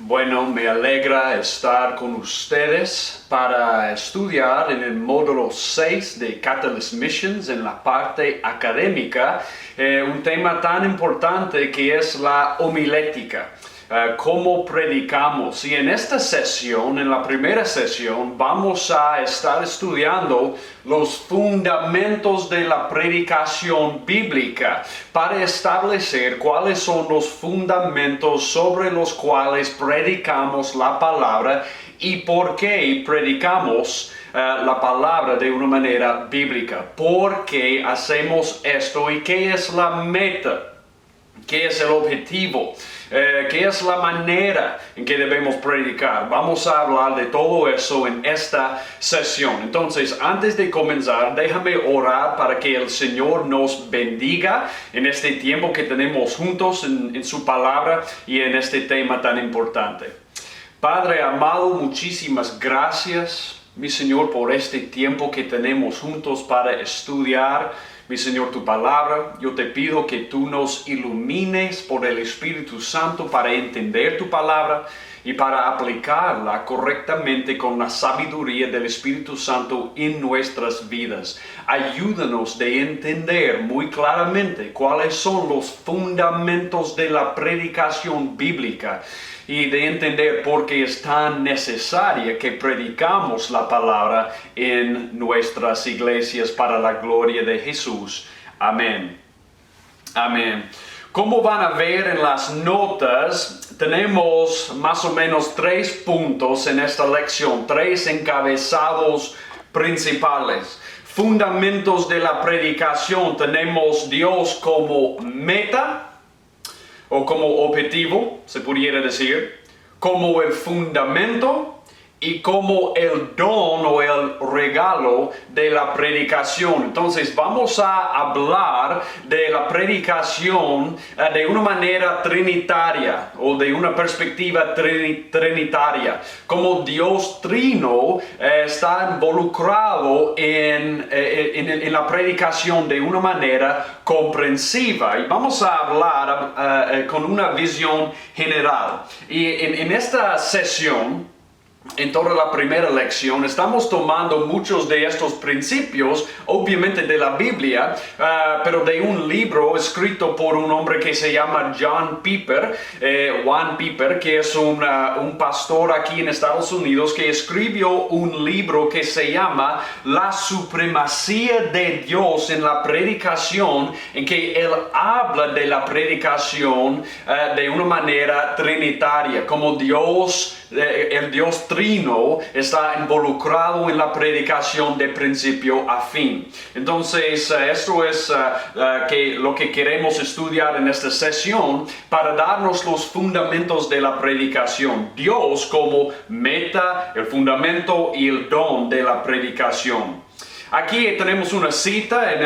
Bueno, me alegra estar con ustedes para estudiar en el módulo 6 de Catalyst Missions en la parte académica, un tema tan importante que es la homilética. Cómo predicamos. Y en esta sesión, en la primera sesión, vamos a estar estudiando los fundamentos de la predicación bíblica para establecer cuáles son los fundamentos sobre los cuales predicamos la palabra y por qué predicamos la palabra de una manera bíblica. ¿Por qué hacemos esto y qué es la meta? ¿Qué es el objetivo? ¿Qué es la manera en que debemos predicar? Vamos a hablar de todo eso en esta sesión. Entonces, antes de comenzar, déjame orar para que el Señor nos bendiga en este tiempo que tenemos juntos en su palabra y en este tema tan importante. Padre amado, muchísimas gracias, mi Señor, por este tiempo que tenemos juntos para estudiar, mi Señor, tu palabra. Yo te pido que tú nos ilumines por el Espíritu Santo para entender tu palabra y para aplicarla correctamente con la sabiduría del Espíritu Santo en nuestras vidas. Ayúdanos de entender muy claramente cuáles son los fundamentos de la predicación bíblica y de entender por qué es tan necesaria que predicamos la palabra en nuestras iglesias para la gloria de Jesús. Amén. Amén. Como van a ver en las notas, tenemos más o menos 3 puntos en esta lección, 3 encabezados principales. Fundamentos de la predicación, tenemos Dios como meta, o como objetivo, se pudiera decir, como el fundamento y como el don o el regalo de la predicación. Entonces vamos a hablar de la predicación de una manera trinitaria o de una perspectiva trinitaria. Como Dios Trino está involucrado en la predicación de una manera comprensiva. Y vamos a hablar con una visión general. Y en esta sesión, en toda la primera lección, estamos tomando muchos de estos principios, obviamente de la Biblia, pero de un libro escrito por un hombre que se llama John Piper, que es un pastor aquí en Estados Unidos, que escribió un libro que se llama La supremacía de Dios en la predicación, en que él habla de la predicación de una manera trinitaria, como el Dios Trino está involucrado en la predicación de principio a fin. Entonces, esto es lo que queremos estudiar en esta sesión para darnos los fundamentos de la predicación. Dios como meta, el fundamento y el don de la predicación. Aquí tenemos una cita en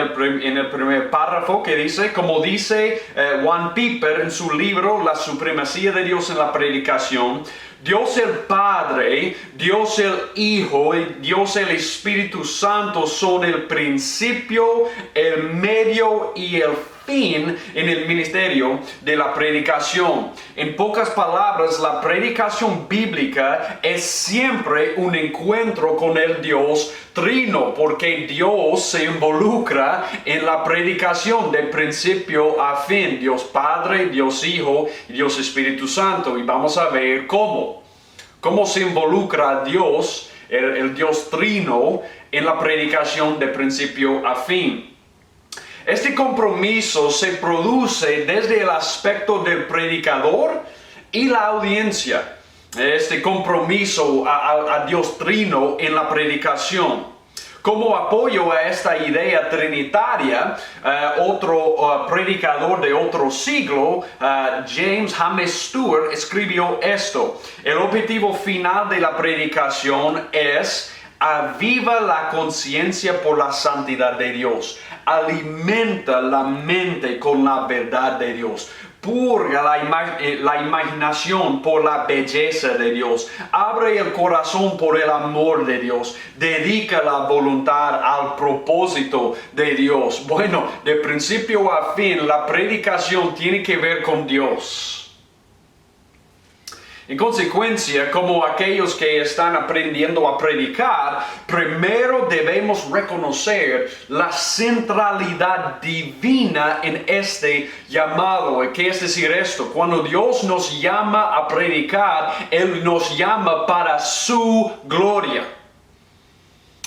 el primer párrafo que dice, como dice John Piper en su libro La supremacía de Dios en la predicación, Dios el Padre, Dios el Hijo y Dios el Espíritu Santo son el principio, el medio y el fin en el ministerio de la predicación. En pocas palabras, la predicación bíblica es siempre un encuentro con el Dios Trino, porque Dios se involucra en la predicación de principio a fin. Dios Padre, Dios Hijo y Dios Espíritu Santo. Y vamos a ver cómo se involucra Dios, el Dios Trino, en la predicación de principio a fin. Este compromiso se produce desde el aspecto del predicador y la audiencia. Este compromiso a Dios Trino en la predicación. Como apoyo a esta idea trinitaria, otro predicador de otro siglo, James James Stewart, escribió esto. El objetivo final de la predicación es: aviva la conciencia por la santidad de Dios, alimenta la mente con la verdad de Dios, purga la imaginación por la belleza de Dios, abre el corazón por el amor de Dios, dedica la voluntad al propósito de Dios. Bueno, de principio a fin, la predicación tiene que ver con Dios. En consecuencia, como aquellos que están aprendiendo a predicar, primero debemos reconocer la centralidad divina en este llamado. ¿Qué es decir esto? Cuando Dios nos llama a predicar, Él nos llama para su gloria.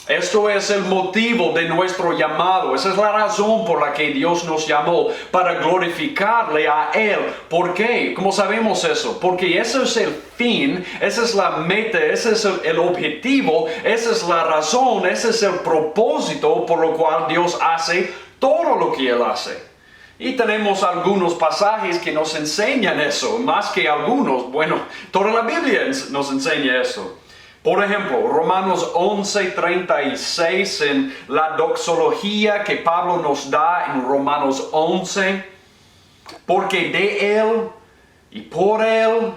Esto es el motivo de nuestro llamado. Esa es la razón por la que Dios nos llamó, para glorificarle a Él. ¿Por qué? ¿Cómo sabemos eso? Porque ese es el fin, esa es la meta, ese es el objetivo, esa es la razón, ese es el propósito por lo cual Dios hace todo lo que Él hace. Y tenemos algunos pasajes que nos enseñan eso, más que algunos. Bueno, toda la Biblia nos enseña eso. Por ejemplo, Romanos 11:36 en la doxología que Pablo nos da en Romanos 11. Porque de Él, y por Él,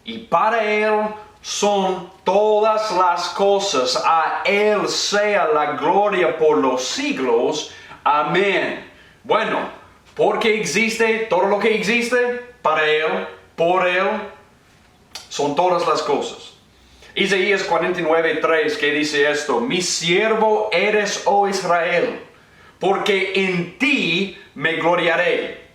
y para Él son todas las cosas. A Él sea la gloria por los siglos. Amén. Bueno, porque existe todo lo que existe, para Él, por Él, son todas las cosas. Isaías 49:3 que dice esto: mi siervo eres, oh Israel, porque en ti me gloriaré.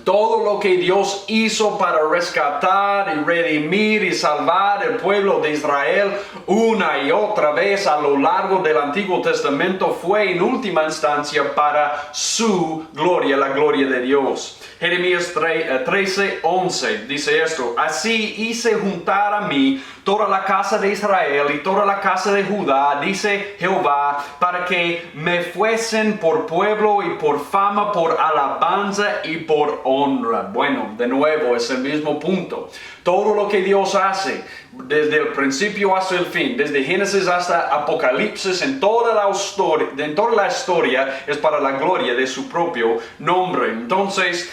Todo lo que Dios hizo para rescatar y redimir y salvar el pueblo de Israel una y otra vez a lo largo del Antiguo Testamento fue en última instancia para su gloria, la gloria de Dios. Jeremías 13:11 dice esto: así hice juntar a mí toda la casa de Israel y toda la casa de Judá, dice Jehová, para que me fuesen por pueblo y por fama, por alabanza y por honra. Bueno, de nuevo es el mismo punto. Todo lo que Dios hace, desde el principio hasta el fin, desde Génesis hasta Apocalipsis, en toda la historia, es para la gloria de su propio nombre. Entonces,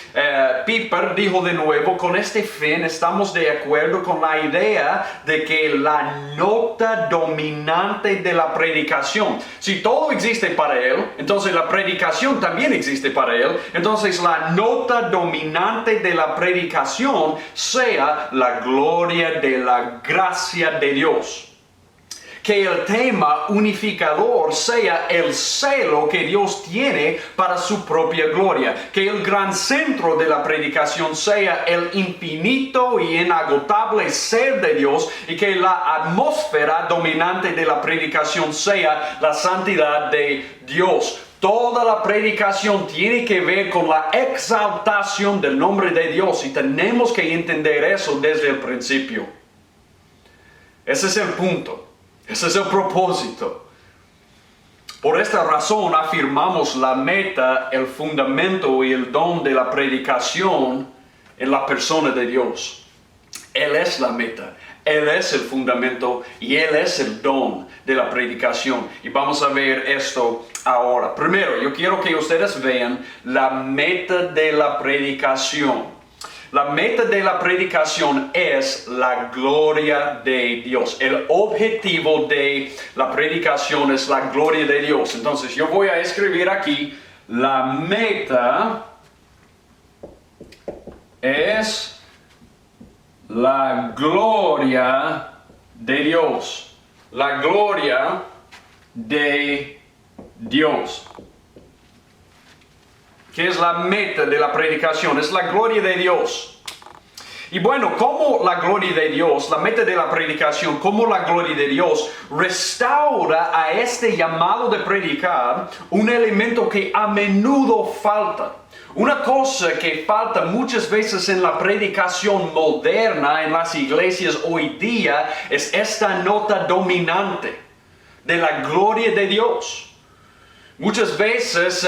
Piper dijo de nuevo: con este fin estamos de acuerdo con la idea de que la nota dominante de la predicación, si todo existe para Él, entonces la predicación también existe para Él. Entonces la nota dominante de la predicación sea la gloria de la gracia de Dios. Que el tema unificador sea el celo que Dios tiene para su propia gloria. Que el gran centro de la predicación sea el infinito y inagotable ser de Dios, y que la atmósfera dominante de la predicación sea la santidad de Dios. Toda la predicación tiene que ver con la exaltación del nombre de Dios, y tenemos que entender eso desde el principio. Ese es el punto. Ese es el propósito. Por esta razón afirmamos la meta, el fundamento y el don de la predicación en la persona de Dios. Él es la meta, Él es el fundamento y Él es el don de la predicación. Y vamos a ver esto ahora. Primero, yo quiero que ustedes vean la meta de la predicación. La meta de la predicación es la gloria de Dios. El objetivo de la predicación es la gloria de Dios. Entonces yo voy a escribir aquí: la meta es la gloria de Dios. La gloria de Dios. ¿Qué es la meta de la predicación? Es la gloria de Dios. Y bueno, como la gloria de Dios, la meta de la predicación, como la gloria de Dios restaura a este llamado de predicar un elemento que a menudo falta. Una cosa que falta muchas veces en la predicación moderna en las iglesias hoy día es esta nota dominante de la gloria de Dios. Muchas veces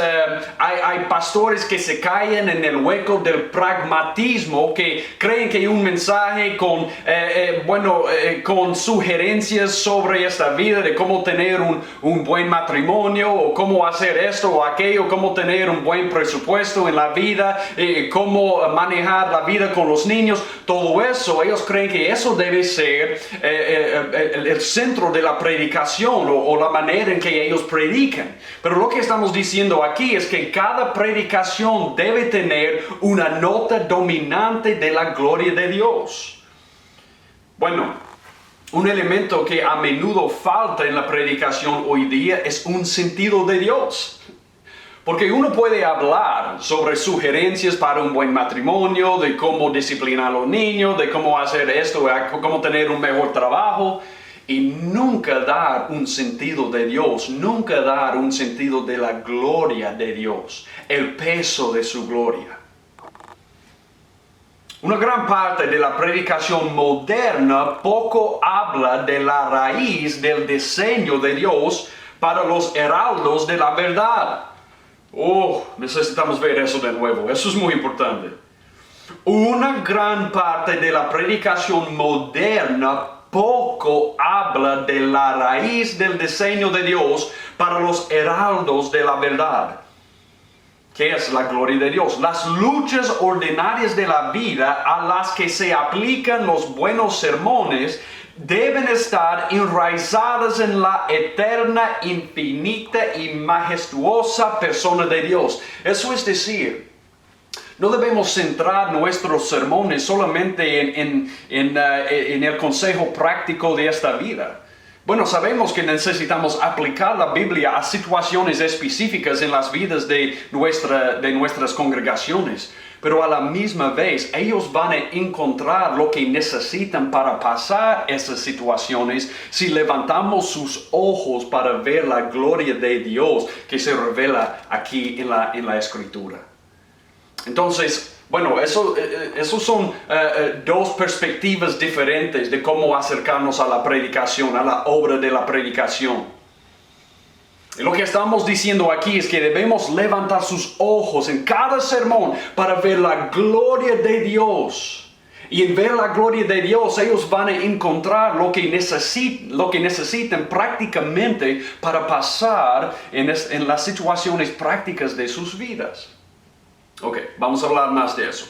hay pastores que se caen en el hueco del pragmatismo, que creen que un mensaje con sugerencias sobre esta vida, de cómo tener un buen matrimonio, o cómo hacer esto o aquello, cómo tener un buen presupuesto en la vida, cómo manejar la vida con los niños, todo eso, ellos creen que eso debe ser el centro de la predicación o la manera en que ellos predican. Pero lo que estamos diciendo aquí es que cada predicación debe tener una nota dominante de la gloria de Dios. Bueno, un elemento que a menudo falta en la predicación hoy día es un sentido de Dios. Porque uno puede hablar sobre sugerencias para un buen matrimonio, de cómo disciplinar a los niños, de cómo hacer esto, cómo tener un mejor trabajo, y nunca dar un sentido de Dios, nunca dar un sentido de la gloria de Dios, el peso de su gloria. Una gran parte de la predicación moderna poco habla de la raíz del diseño de Dios para los heraldos de la verdad. Necesitamos ver eso de nuevo, eso es muy importante. Una gran parte de la predicación moderna poco habla de la raíz del diseño de Dios para los heraldos de la verdad. ¿Qué es la gloria de Dios? Las luchas ordinarias de la vida a las que se aplican los buenos sermones deben estar enraizadas en la eterna, infinita y majestuosa persona de Dios. Eso es decir, no debemos centrar nuestros sermones solamente en el consejo práctico de esta vida. Bueno, sabemos que necesitamos aplicar la Biblia a situaciones específicas en las vidas de nuestras congregaciones, pero a la misma vez ellos van a encontrar lo que necesitan para pasar esas situaciones si levantamos sus ojos para ver la gloria de Dios que se revela aquí en la Escritura. Entonces, bueno, esos son dos perspectivas diferentes de cómo acercarnos a la predicación, a la obra de la predicación. Y lo que estamos diciendo aquí es que debemos levantar sus ojos en cada sermón para ver la gloria de Dios. Y en ver la gloria de Dios, ellos van a encontrar lo que necesitan prácticamente para pasar en las situaciones prácticas de sus vidas. Ok, vamos a hablar más de eso.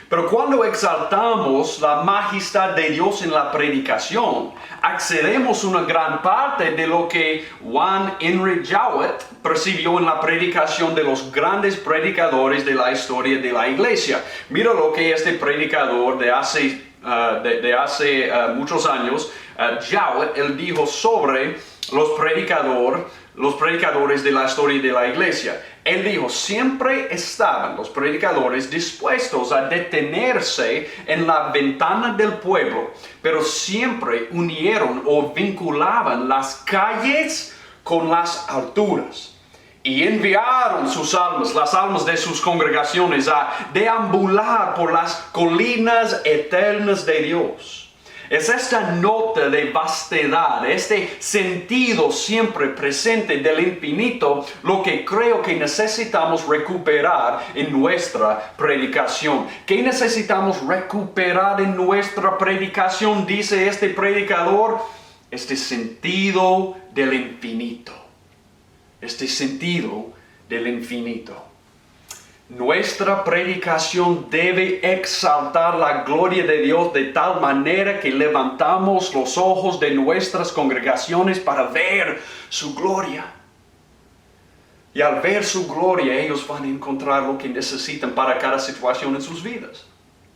Pero cuando exaltamos la majestad de Dios en la predicación, accedemos a una gran parte de lo que Juan Henry Jowett percibió en la predicación de los grandes predicadores de la historia de la iglesia. Mira lo que este predicador de hace muchos años, Jowett, él dijo sobre los predicadores de la historia de la iglesia. Él dijo, siempre estaban los predicadores dispuestos a detenerse en la ventana del pueblo, pero siempre unieron o vinculaban las calles con las alturas. Y enviaron sus almas, las almas de sus congregaciones, a deambular por las colinas eternas de Dios. Es esta nota de vastedad, este sentido siempre presente del infinito, lo que creo que necesitamos recuperar en nuestra predicación. ¿Qué necesitamos recuperar en nuestra predicación? Dice este predicador, este sentido del infinito. Este sentido del infinito. Nuestra predicación debe exaltar la gloria de Dios de tal manera que levantamos los ojos de nuestras congregaciones para ver su gloria. Y al ver su gloria, ellos van a encontrar lo que necesitan para cada situación en sus vidas.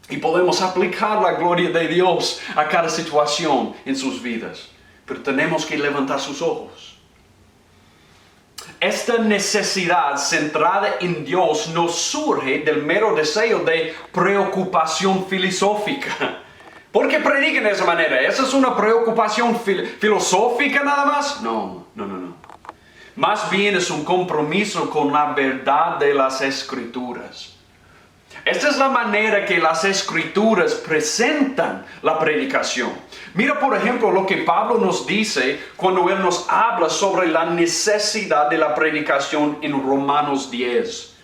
Y podemos aplicar la gloria de Dios a cada situación en sus vidas. Pero tenemos que levantar sus ojos. Esta necesidad centrada en Dios no surge del mero deseo de preocupación filosófica. ¿Por qué predican de esa manera? ¿Esa es una preocupación filosófica nada más? No. Más bien es un compromiso con la verdad de las Escrituras. Esta es la manera que las Escrituras presentan la predicación. Mira, por ejemplo, lo que Pablo nos dice cuando él nos habla sobre la necesidad de la predicación en Romanos 10.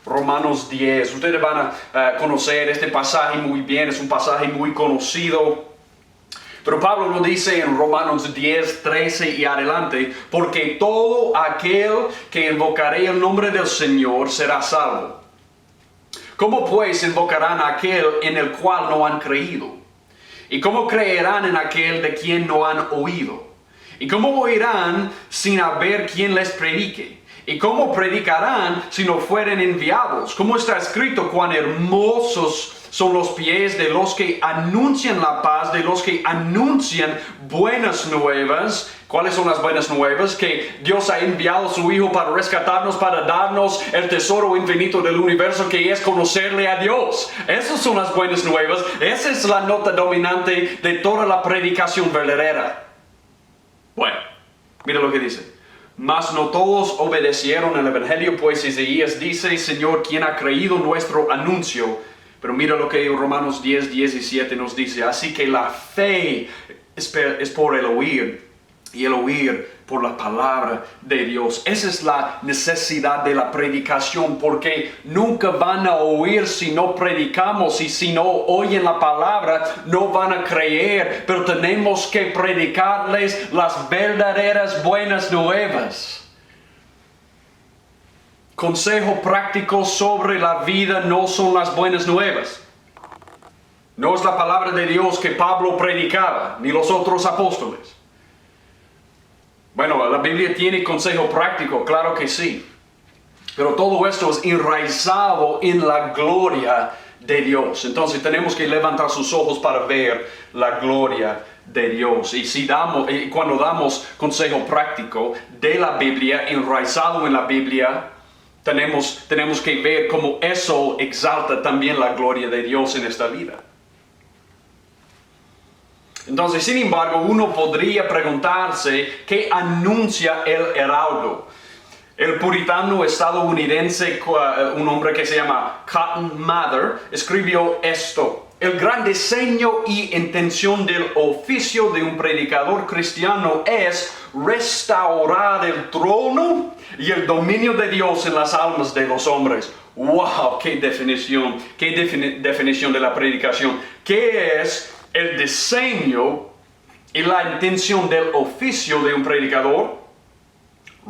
Romanos 10. Ustedes van a conocer este pasaje muy bien, es un pasaje muy conocido. Pero Pablo nos dice en Romanos 10, 13 y adelante, porque todo aquel que invocare el nombre del Señor será salvo. ¿Cómo pues invocarán a aquel en el cual no han creído? ¿Y cómo creerán en aquel de quien no han oído? ¿Y cómo oirán sin haber quien les predique? ¿Y cómo predicarán si no fueren enviados? Como está escrito, cuán hermosos son los pies de los que anuncian la paz, de los que anuncian buenas nuevas. ¿Cuáles son las buenas nuevas? Que Dios ha enviado a su Hijo para rescatarnos, para darnos el tesoro infinito del universo, que es conocerle a Dios. Esas son las buenas nuevas. Esa es la nota dominante de toda la predicación verdadera. Bueno, mira lo que dice. Mas no todos obedecieron el Evangelio, pues Isaías dice, Señor, ¿quién ha creído nuestro anuncio? Pero mira lo que Romanos 10:17 nos dice. Así que la fe es por el oír, y el oír por la palabra de Dios. Esa es la necesidad de la predicación, porque nunca van a oír si no predicamos, y si no oyen la palabra no van a creer, pero tenemos que predicarles las verdaderas buenas nuevas. Consejo práctico sobre la vida no son las buenas nuevas. No es la palabra de Dios que Pablo predicaba, ni los otros apóstoles. Bueno, la Biblia tiene consejo práctico, claro que sí. Pero todo esto es enraizado en la gloria de Dios. Entonces tenemos que levantar sus ojos para ver la gloria de Dios. Y cuando damos consejo práctico de la Biblia, enraizado en la Biblia, tenemos que ver cómo eso exalta también la gloria de Dios en esta vida. Entonces, sin embargo, uno podría preguntarse qué anuncia el heraldo. El puritano estadounidense, un hombre que se llama Cotton Mather, escribió esto. El gran diseño y intención del oficio de un predicador cristiano es restaurar el trono y el dominio de Dios en las almas de los hombres. ¡Wow! ¡Qué definición! ¡Qué definición de la predicación! ¿Qué es el diseño y la intención del oficio de un predicador?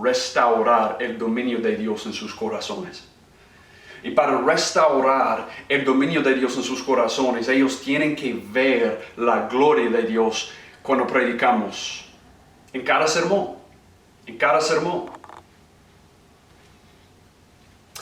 Restaurar el dominio de Dios en sus corazones. Y para restaurar el dominio de Dios en sus corazones, ellos tienen que ver la gloria de Dios cuando predicamos. En cada sermón. En cada sermón.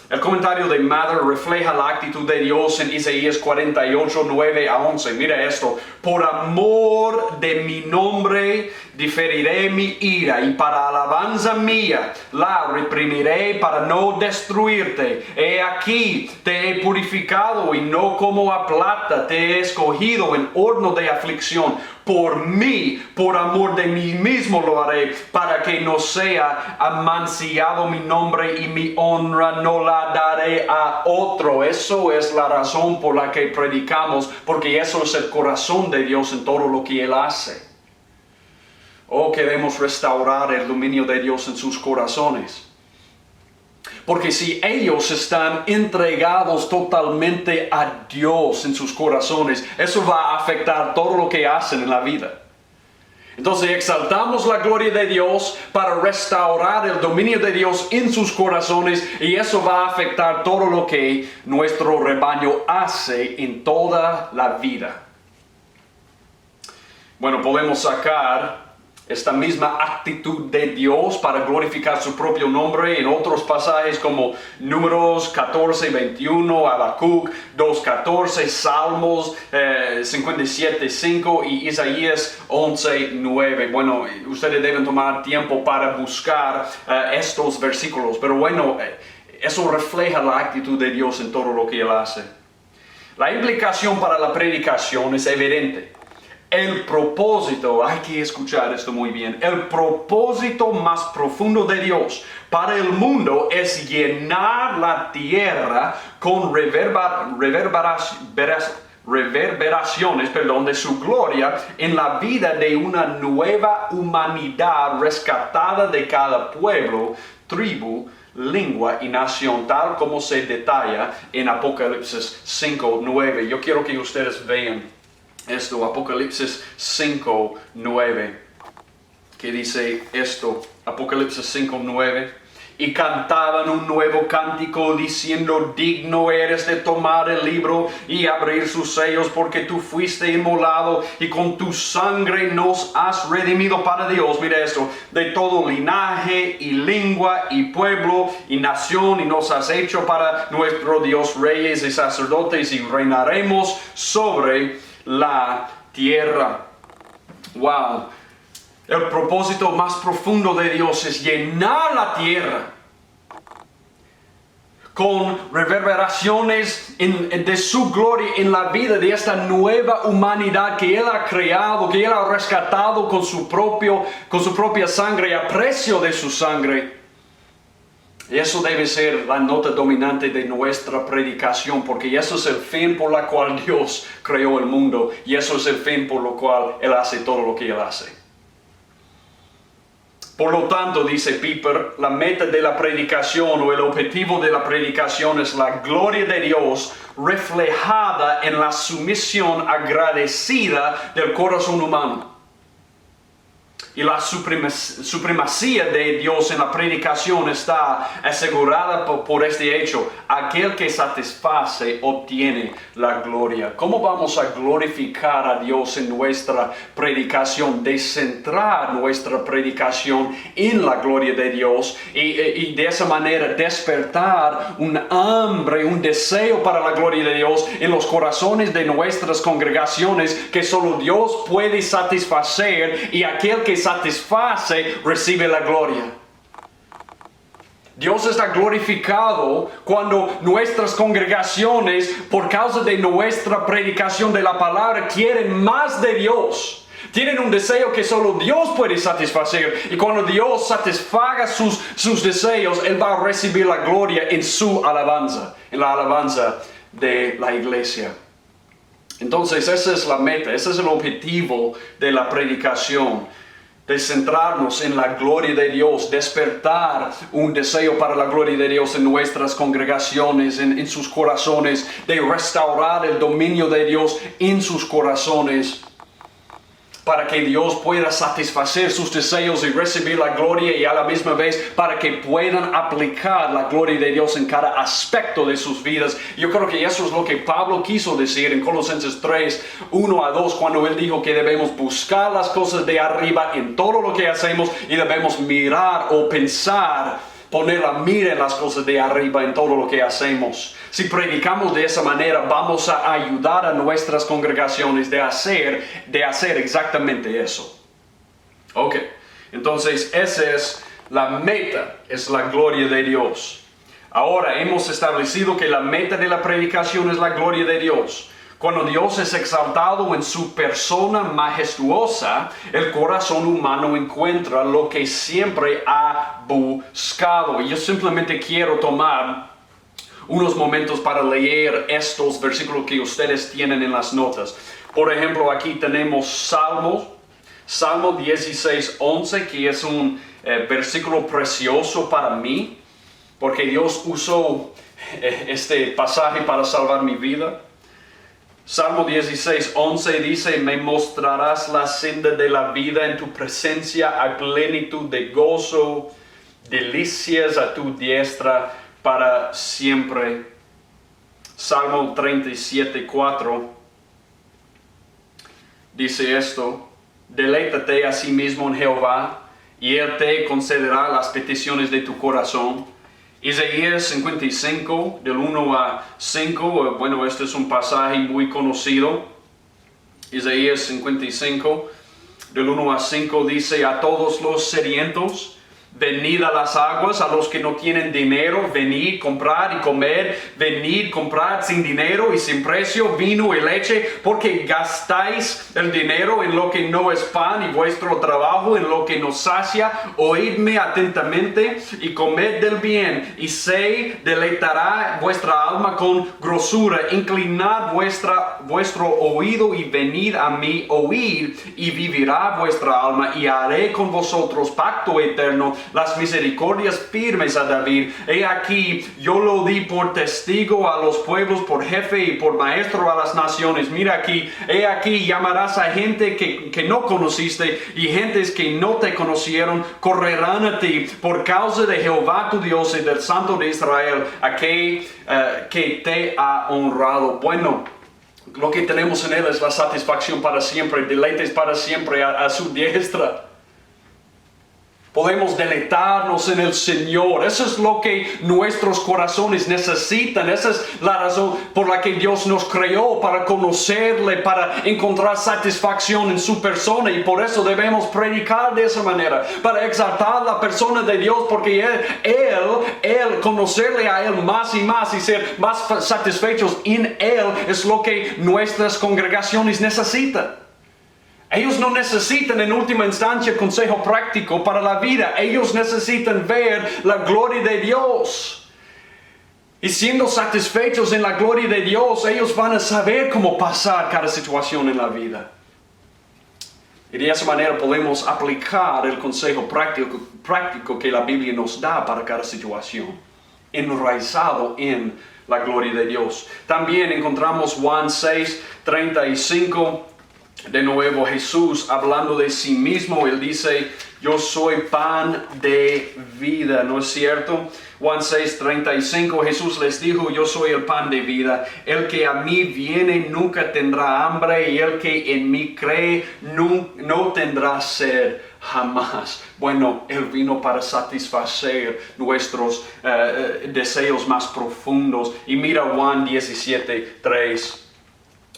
El comentario de Mather refleja la actitud de Dios en Isaías 48:9-11. Mira esto. Por amor de mi nombre diferiré mi ira, y para alabanza mía la reprimiré para no destruirte. He aquí, te he purificado, y no como a plata, te he escogido en horno de aflicción. Por mí, por amor de mí mismo lo haré, para que no sea amancillado mi nombre, y mi honra no la daré a otro. Eso es la razón por la que predicamos, porque eso es el corazón de Dios en todo lo que Él hace. Queremos restaurar el dominio de Dios en sus corazones. Porque si ellos están entregados totalmente a Dios en sus corazones, eso va a afectar todo lo que hacen en la vida. Entonces exaltamos la gloria de Dios para restaurar el dominio de Dios en sus corazones, y eso va a afectar todo lo que nuestro rebaño hace en toda la vida. Bueno, podemos sacar esta misma actitud de Dios para glorificar su propio nombre en otros pasajes como Números 14:21, Habacuc 2:14, Salmos 57:5 y Isaías 11:9. Bueno, ustedes deben tomar tiempo para buscar estos versículos, pero bueno, eso refleja la actitud de Dios en todo lo que Él hace. La implicación para la predicación es evidente. El propósito, hay que escuchar esto muy bien, el propósito más profundo de Dios para el mundo es llenar la tierra con reverberaciones de su gloria en la vida de una nueva humanidad rescatada de cada pueblo, tribu, lengua y nación, tal como se detalla en Apocalipsis 5:9. Yo quiero que ustedes vean esto, Apocalipsis 5:9, que dice esto, Apocalipsis 5:9, y cantaban un nuevo cántico diciendo: digno eres de tomar el libro y abrir sus sellos, porque tú fuiste inmolado y con tu sangre nos has redimido para Dios. Mira esto: de todo linaje y lengua y pueblo y nación, y nos has hecho para nuestro Dios reyes y sacerdotes, y reinaremos sobre la tierra. Wow. El propósito más profundo de Dios es llenar la tierra con reverberaciones de su gloria en la vida de esta nueva humanidad que Él ha creado, que Él ha rescatado con su propia sangre, a precio de su sangre. Y eso debe ser la nota dominante de nuestra predicación, porque eso es el fin por el cual Dios creó el mundo, y eso es el fin por lo cual Él hace todo lo que Él hace. Por lo tanto, dice Piper, la meta de la predicación o el objetivo de la predicación es la gloria de Dios reflejada en la sumisión agradecida del corazón humano. Y la supremacía de Dios en la predicación está asegurada por este hecho. Aquel que satisface obtiene la gloria. ¿Cómo vamos a glorificar a Dios en nuestra predicación? De centrar nuestra predicación en la gloria de Dios y de esa manera despertar un hambre, un deseo para la gloria de Dios en los corazones de nuestras congregaciones que solo Dios puede satisfacer, y aquel que satisface recibe la gloria. Dios está glorificado cuando nuestras congregaciones, por causa de nuestra predicación de la palabra, quieren más de Dios. Tienen un deseo que solo Dios puede satisfacer. Y cuando Dios satisfaga sus deseos, Él va a recibir la gloria en su alabanza, en la alabanza de la iglesia. Entonces, esa es la meta, ese es el objetivo de la predicación. De centrarnos en la gloria de Dios, despertar un deseo para la gloria de Dios en nuestras congregaciones, en sus corazones, de restaurar el dominio de Dios en sus corazones, para que Dios pueda satisfacer sus deseos y recibir la gloria, y a la misma vez para que puedan aplicar la gloria de Dios en cada aspecto de sus vidas. Yo creo que eso es lo que Pablo quiso decir en Colosenses 3, 1 a 2, cuando él dijo que debemos buscar las cosas de arriba en todo lo que hacemos, y debemos mirar o pensar, poner la mira en las cosas de arriba en todo lo que hacemos. Si predicamos de esa manera, vamos a ayudar a nuestras congregaciones de hacer exactamente eso. Ok, entonces esa es la meta, es la gloria de Dios. Ahora hemos establecido que la meta de la predicación es la gloria de Dios. Cuando Dios es exaltado en su persona majestuosa, el corazón humano encuentra lo que siempre ha buscado. Y yo simplemente quiero tomar unos momentos para leer estos versículos que ustedes tienen en las notas. Por ejemplo, aquí tenemos Salmo 16:11, que es un versículo precioso para mí, porque Dios usó este pasaje para salvar mi vida. Salmo 16:11 dice: me mostrarás la senda de la vida, en tu presencia hay plenitud de gozo, delicias a tu diestra para siempre. Salmo 37:4 dice esto: deleítate a sí mismo en Jehová, y Él te concederá las peticiones de tu corazón. Isaías 55, del 1 a 5, bueno, este es un pasaje muy conocido. Isaías 55, del 1 a 5 dice: a todos los sedientos, venid a las aguas; a los que no tienen dinero, venid, comprad y comed; venid, comprad sin dinero y sin precio vino y leche, porque gastáis el dinero en lo que no es pan, y vuestro trabajo en lo que no sacia. Oídme atentamente y comed del bien, y se deleitará vuestra alma con grosura. Inclinad vuestro oído y venid a mí, oíd, y vivirá vuestra alma, y haré con vosotros pacto eterno, las misericordias firmes a David. He aquí, yo lo di por testigo a los pueblos, por jefe y por maestro a las naciones. Mira aquí, he aquí, llamarás a gente que no conociste y gentes que no te conocieron, correrán a ti por causa de Jehová tu Dios y del Santo de Israel, aquel que te ha honrado. Bueno, lo que tenemos en Él es la satisfacción para siempre, deleites para siempre a su diestra. Podemos deleitarnos en el Señor. Eso es lo que nuestros corazones necesitan. Esa es la razón por la que Dios nos creó, para conocerle, para encontrar satisfacción en su persona. Y por eso debemos predicar de esa manera, para exaltar la persona de Dios, porque Él, conocerle a Él más y más y ser más satisfechos en Él es lo que nuestras congregaciones necesitan. Ellos no necesitan en última instancia consejo práctico para la vida. Ellos necesitan ver la gloria de Dios. Y siendo satisfechos en la gloria de Dios, ellos van a saber cómo pasar cada situación en la vida. Y de esa manera podemos aplicar el consejo práctico que la Biblia nos da para cada situación, enraizado en la gloria de Dios. También encontramos Juan 6:35. De nuevo Jesús hablando de sí mismo, Él dice, yo soy pan de vida, ¿no es cierto? Juan 6:35, Jesús les dijo, yo soy el pan de vida, el que a mí viene nunca tendrá hambre, y el que en mí cree no tendrá sed jamás. Bueno, Él vino para satisfacer nuestros deseos más profundos. Y mira Juan 17:3.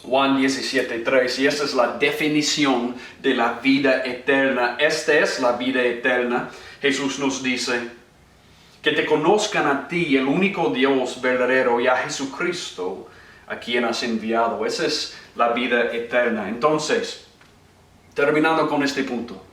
Juan 17:3, y esa es la definición de la vida eterna. Esta es la vida eterna. Jesús nos dice, que te conozcan a ti, el único Dios verdadero, y a Jesucristo, a quien has enviado. Esa es la vida eterna. Entonces, terminando con este punto.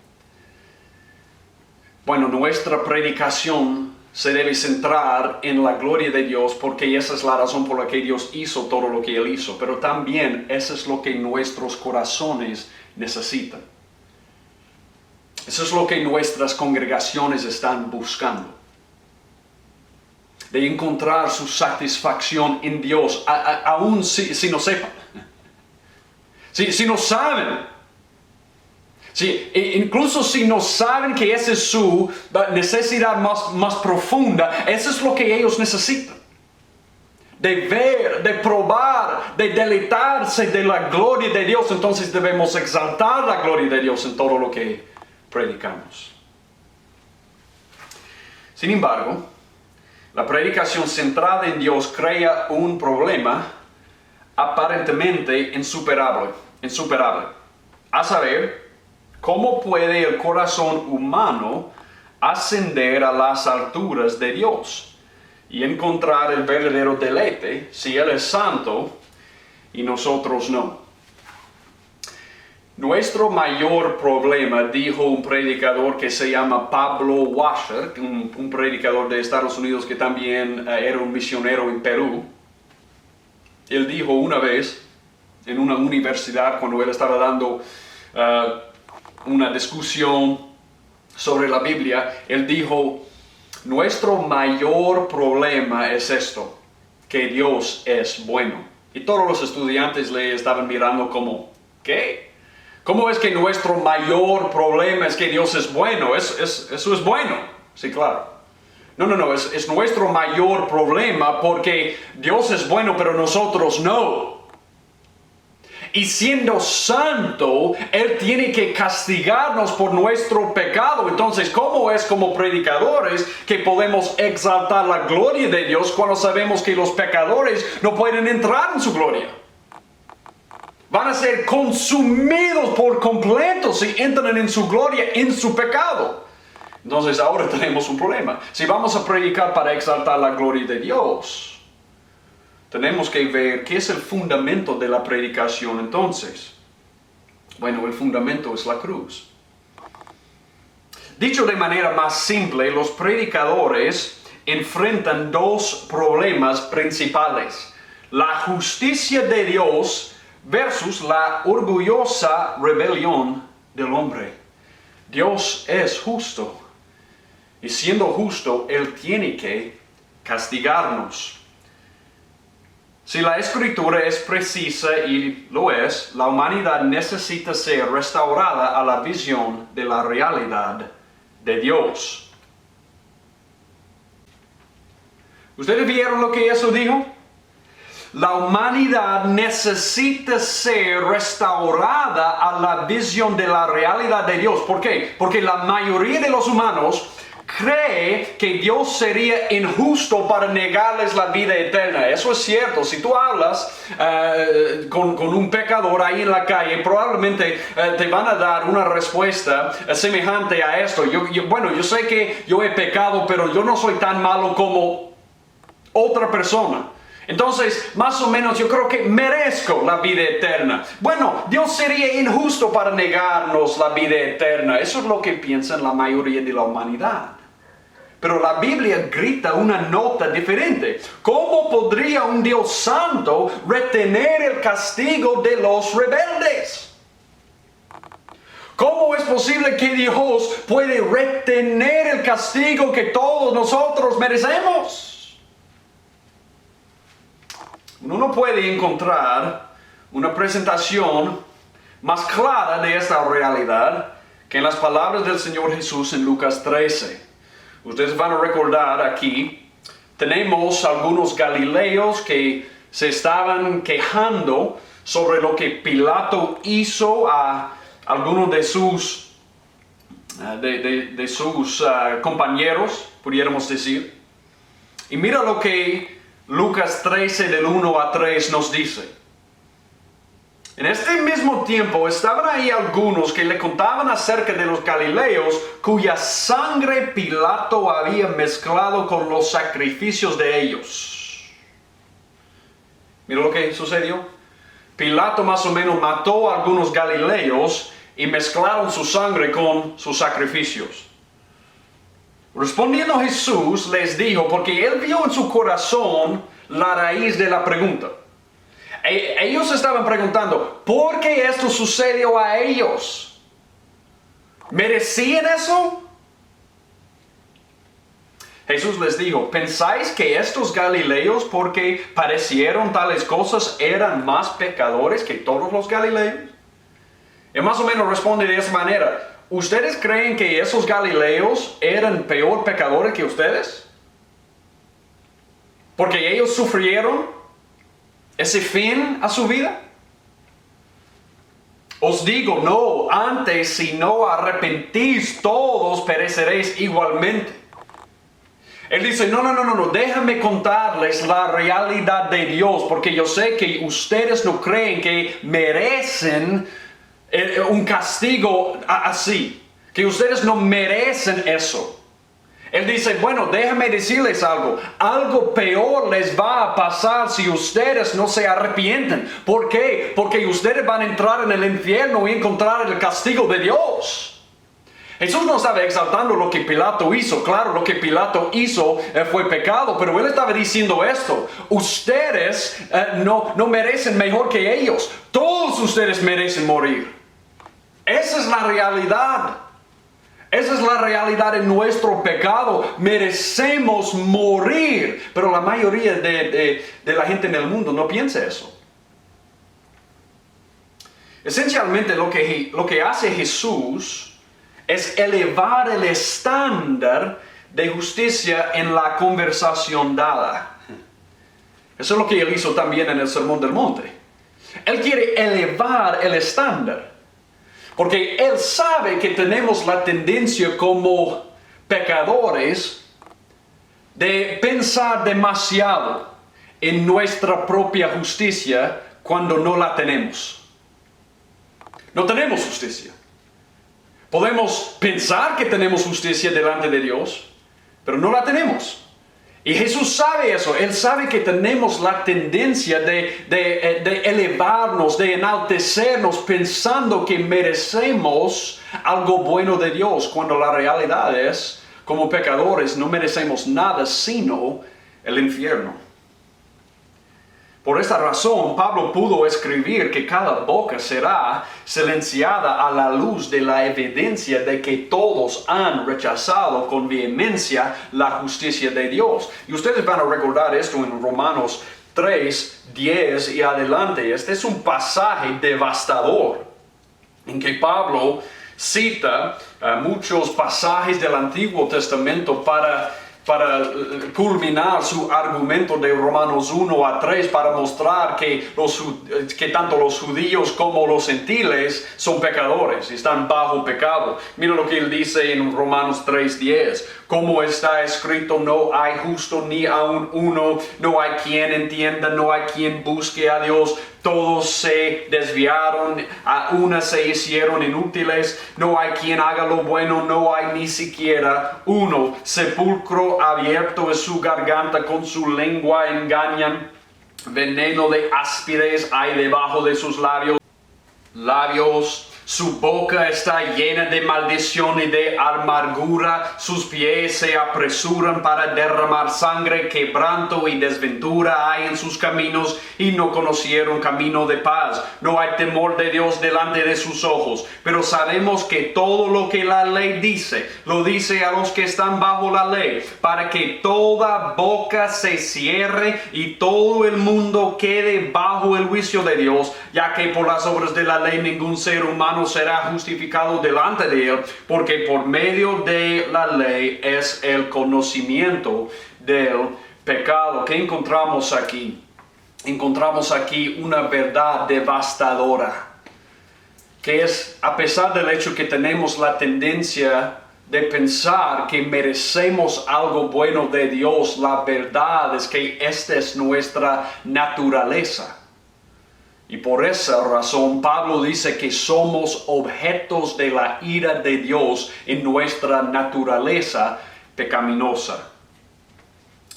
Bueno, nuestra predicación se debe centrar en la gloria de Dios, porque esa es la razón por la que Dios hizo todo lo que Él hizo. Pero también eso es lo que nuestros corazones necesitan. Eso es lo que nuestras congregaciones están buscando. De encontrar su satisfacción en Dios, aún si no sepan. Si no saben. Sí, incluso si no saben que esa es su necesidad más profunda, eso es lo que ellos necesitan. De ver, de probar, de deleitarse de la gloria de Dios. Entonces debemos exaltar la gloria de Dios en todo lo que predicamos. Sin embargo, la predicación centrada en Dios crea un problema aparentemente insuperable. A saber, ¿cómo puede el corazón humano ascender a las alturas de Dios y encontrar el verdadero deleite si Él es santo y nosotros no? Nuestro mayor problema, dijo un predicador que se llama Pablo Washer, un predicador de Estados Unidos que también era un misionero en Perú. Él dijo una vez en una universidad, cuando él estaba dando una discusión sobre la Biblia, él dijo, nuestro mayor problema es esto, que Dios es bueno. Y todos los estudiantes le estaban mirando como, ¿qué? ¿Cómo es que nuestro mayor problema es que Dios es bueno? Eso es bueno. Sí, claro. No, es nuestro mayor problema porque Dios es bueno, pero nosotros no. Y siendo santo, Él tiene que castigarnos por nuestro pecado. Entonces, ¿cómo es como predicadores que podemos exaltar la gloria de Dios cuando sabemos que los pecadores no pueden entrar en su gloria? Van a ser consumidos por completo si entran en su gloria, en su pecado. Entonces, ahora tenemos un problema. Si vamos a predicar para exaltar la gloria de Dios, tenemos que ver qué es el fundamento de la predicación entonces. Bueno, el fundamento es la cruz. Dicho de manera más simple, los predicadores enfrentan dos problemas principales: la justicia de Dios versus la orgullosa rebelión del hombre. Dios es justo Y siendo justo, Él tiene que castigarnos. Si la Escritura es precisa, y lo es, la humanidad necesita ser restaurada a la visión de la realidad de Dios. ¿Ustedes vieron lo que eso dijo? La humanidad necesita ser restaurada a la visión de la realidad de Dios. ¿Por qué? Porque la mayoría de los humanos cree que Dios sería injusto para negarles la vida eterna. Eso es cierto. Si tú hablas con un pecador ahí en la calle, probablemente te van a dar una respuesta semejante a esto. Yo sé que yo he pecado, pero yo no soy tan malo como otra persona. Entonces, más o menos yo creo que merezco la vida eterna. Bueno, Dios sería injusto para negarnos la vida eterna. Eso es lo que piensa la mayoría de la humanidad. Pero la Biblia grita una nota diferente. ¿Cómo podría un Dios santo retener el castigo de los rebeldes? ¿Cómo es posible que Dios puede retener el castigo que todos nosotros merecemos? Uno no puede encontrar una presentación más clara de esta realidad que en las palabras del Señor Jesús en Lucas 13. Ustedes van a recordar aquí, tenemos algunos galileos que se estaban quejando sobre lo que Pilato hizo a algunos de sus compañeros, pudiéramos decir. Y mira lo que Lucas 13 del 1 a 3 nos dice. En este mismo tiempo estaban ahí algunos que le contaban acerca de los galileos cuya sangre Pilato había mezclado con los sacrificios de ellos. Mira lo que sucedió. Pilato más o menos mató a algunos galileos y mezclaron su sangre con sus sacrificios. Respondiendo Jesús les dijo, porque él vio en su corazón la raíz de la pregunta. Ellos estaban preguntando, ¿por qué esto sucedió a ellos? ¿Merecían eso? Jesús les dijo, ¿pensáis que estos galileos, porque padecieron tales cosas, eran más pecadores que todos los galileos? Y más o menos responde de esa manera. ¿Ustedes creen que esos galileos eran peor pecadores que ustedes? Porque ellos sufrieron ese fin a su vida. Os digo, no, antes si no arrepentís, todos pereceréis igualmente. Él dice, no, déjame contarles la realidad de Dios, porque yo sé que ustedes no creen que merecen un castigo así, que ustedes no merecen eso. Él dice, bueno, déjame decirles algo peor les va a pasar si ustedes no se arrepienten. ¿Por qué? Porque ustedes van a entrar en el infierno y encontrar el castigo de Dios. Jesús no estaba exaltando lo que Pilato hizo. Claro, lo que Pilato hizo fue pecado, pero él estaba diciendo esto. Ustedes no merecen mejor que ellos. Todos ustedes merecen morir. Esa es la realidad. Esa es la realidad de nuestro pecado. Merecemos morir. Pero la mayoría de la gente en el mundo no piensa eso. Esencialmente lo que hace Jesús es elevar el estándar de justicia en la conversación dada. Eso es lo que él hizo también en el Sermón del Monte. Él quiere elevar el estándar. Porque él sabe que tenemos la tendencia como pecadores de pensar demasiado en nuestra propia justicia cuando no la tenemos. No tenemos justicia. Podemos pensar que tenemos justicia delante de Dios, pero no la tenemos. Y Jesús sabe eso. Él sabe que tenemos la tendencia de elevarnos, de enaltecernos, pensando que merecemos algo bueno de Dios, cuando la realidad es, como pecadores, no merecemos nada sino el infierno. Por esta razón, Pablo pudo escribir que cada boca será silenciada a la luz de la evidencia de que todos han rechazado con vehemencia la justicia de Dios. Y ustedes van a recordar esto en Romanos 3, 10 y adelante. Este es un pasaje devastador en que Pablo cita muchos pasajes del Antiguo Testamento para culminar su argumento de Romanos 1 a 3 para mostrar que tanto los judíos como los gentiles son pecadores, están bajo pecado. Mira lo que él dice en Romanos 3:10. Como está escrito, no hay justo ni aun uno, no hay quien entienda, no hay quien busque a Dios. Todos se desviaron, a una se hicieron inútiles, no hay quien haga lo bueno, no hay ni siquiera uno. Sepulcro abierto es su garganta, con su lengua engañan. Veneno de áspides hay debajo de sus labios. Su boca está llena de maldición y de amargura, sus pies se apresuran para derramar sangre, quebranto y desventura hay en sus caminos, y no conocieron camino de paz. No hay temor de Dios delante de sus ojos, pero sabemos que todo lo que la ley dice, lo dice a los que están bajo la ley, para que toda boca se cierre y todo el mundo quede bajo el juicio de Dios, ya que por las obras de la ley ningún ser humano será justificado delante de él, porque por medio de la ley es el conocimiento del pecado. ¿Qué encontramos aquí? Encontramos aquí una verdad devastadora, que es, a pesar del hecho que tenemos la tendencia de pensar que merecemos algo bueno de Dios, la verdad es que esta es nuestra naturaleza. Y por esa razón Pablo dice que somos objetos de la ira de Dios en nuestra naturaleza pecaminosa.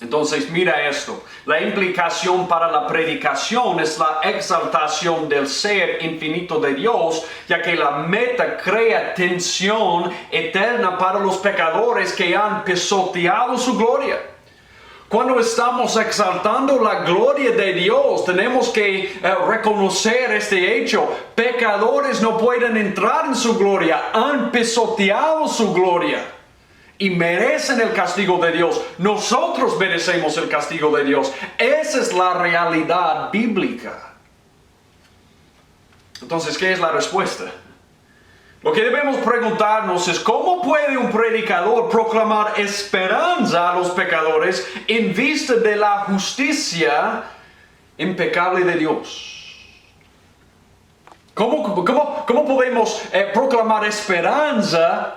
Entonces mira esto, la implicación para la predicación es la exaltación del ser infinito de Dios, ya que la meta crea tensión eterna para los pecadores que han pisoteado su gloria. Cuando estamos exaltando la gloria de Dios, tenemos que reconocer este hecho. Pecadores no pueden entrar en su gloria, han pisoteado su gloria y merecen el castigo de Dios. Nosotros merecemos el castigo de Dios. Esa es la realidad bíblica. Entonces, ¿qué es la respuesta? Lo que debemos preguntarnos es ¿cómo puede un predicador proclamar esperanza a los pecadores en vista de la justicia impecable de Dios? ¿Cómo podemos proclamar esperanza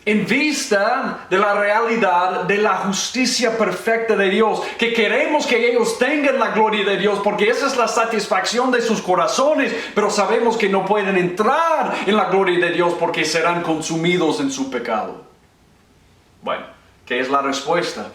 en vista de la realidad de la justicia perfecta de Dios? Que queremos que ellos tengan la gloria de Dios porque esa es la satisfacción de sus corazones, pero sabemos que no pueden entrar en la gloria de Dios porque serán consumidos en su pecado. Bueno, ¿qué es la respuesta?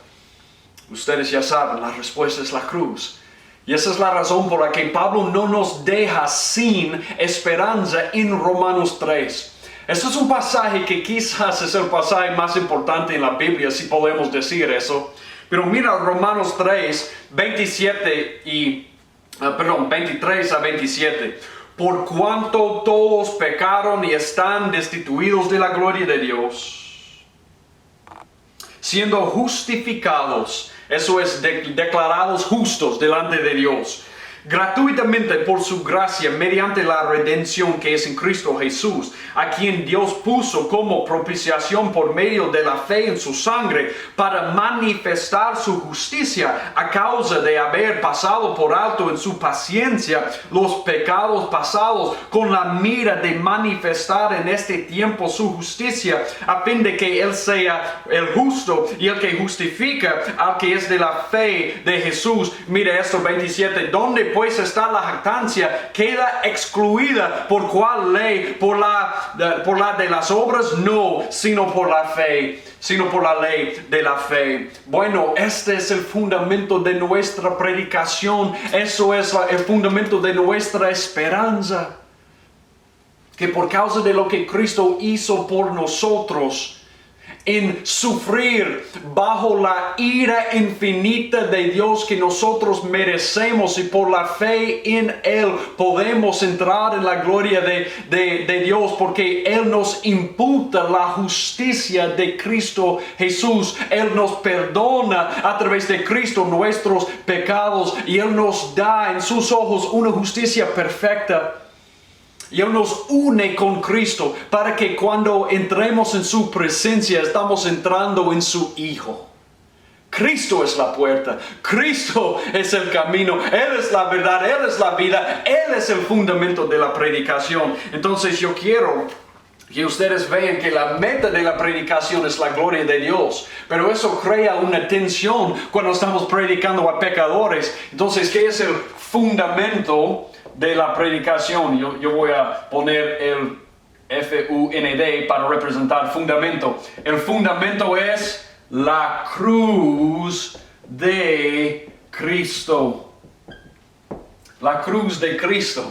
Ustedes ya saben, la respuesta es la cruz. Y esa es la razón por la que Pablo no nos deja sin esperanza en Romanos 3. Este es un pasaje que quizás es el pasaje más importante en la Biblia, si podemos decir eso. Pero mira Romanos 3, 23 a 27. Por cuanto todos pecaron y están destituidos de la gloria de Dios, siendo justificados, eso es, declarados justos delante de Dios, gratuitamente por su gracia mediante la redención que es en Cristo Jesús, a quien Dios puso como propiciación por medio de la fe en su sangre para manifestar su justicia a causa de haber pasado por alto en su paciencia los pecados pasados, con la mira de manifestar en este tiempo su justicia, a fin de que Él sea el justo y el que justifica al que es de la fe de Jesús. Mire esto, 27, ¿dónde pues está la jactancia? Queda excluida. ¿Por cuál ley? ¿Por la de las obras? No, sino por la fe, sino por la ley de la fe. Bueno, este es el fundamento de nuestra predicación. Eso es el fundamento de nuestra esperanza. Que por causa de lo que Cristo hizo por nosotros, en sufrir bajo la ira infinita de Dios que nosotros merecemos, y por la fe en Él podemos entrar en la gloria de Dios, porque Él nos imputa la justicia de Cristo Jesús. Él nos perdona a través de Cristo nuestros pecados, y Él nos da en sus ojos una justicia perfecta. Y Él nos une con Cristo para que cuando entremos en su presencia estamos entrando en su Hijo. Cristo es la puerta, Cristo es el camino, Él es la verdad, Él es la vida, Él es el fundamento de la predicación. Entonces yo quiero que ustedes vean que la meta de la predicación es la gloria de Dios. Pero eso crea una tensión cuando estamos predicando a pecadores. Entonces, ¿qué es el fundamento de la predicación? Yo voy a poner el FUND para representar fundamento. El fundamento es la cruz de Cristo. La cruz de Cristo.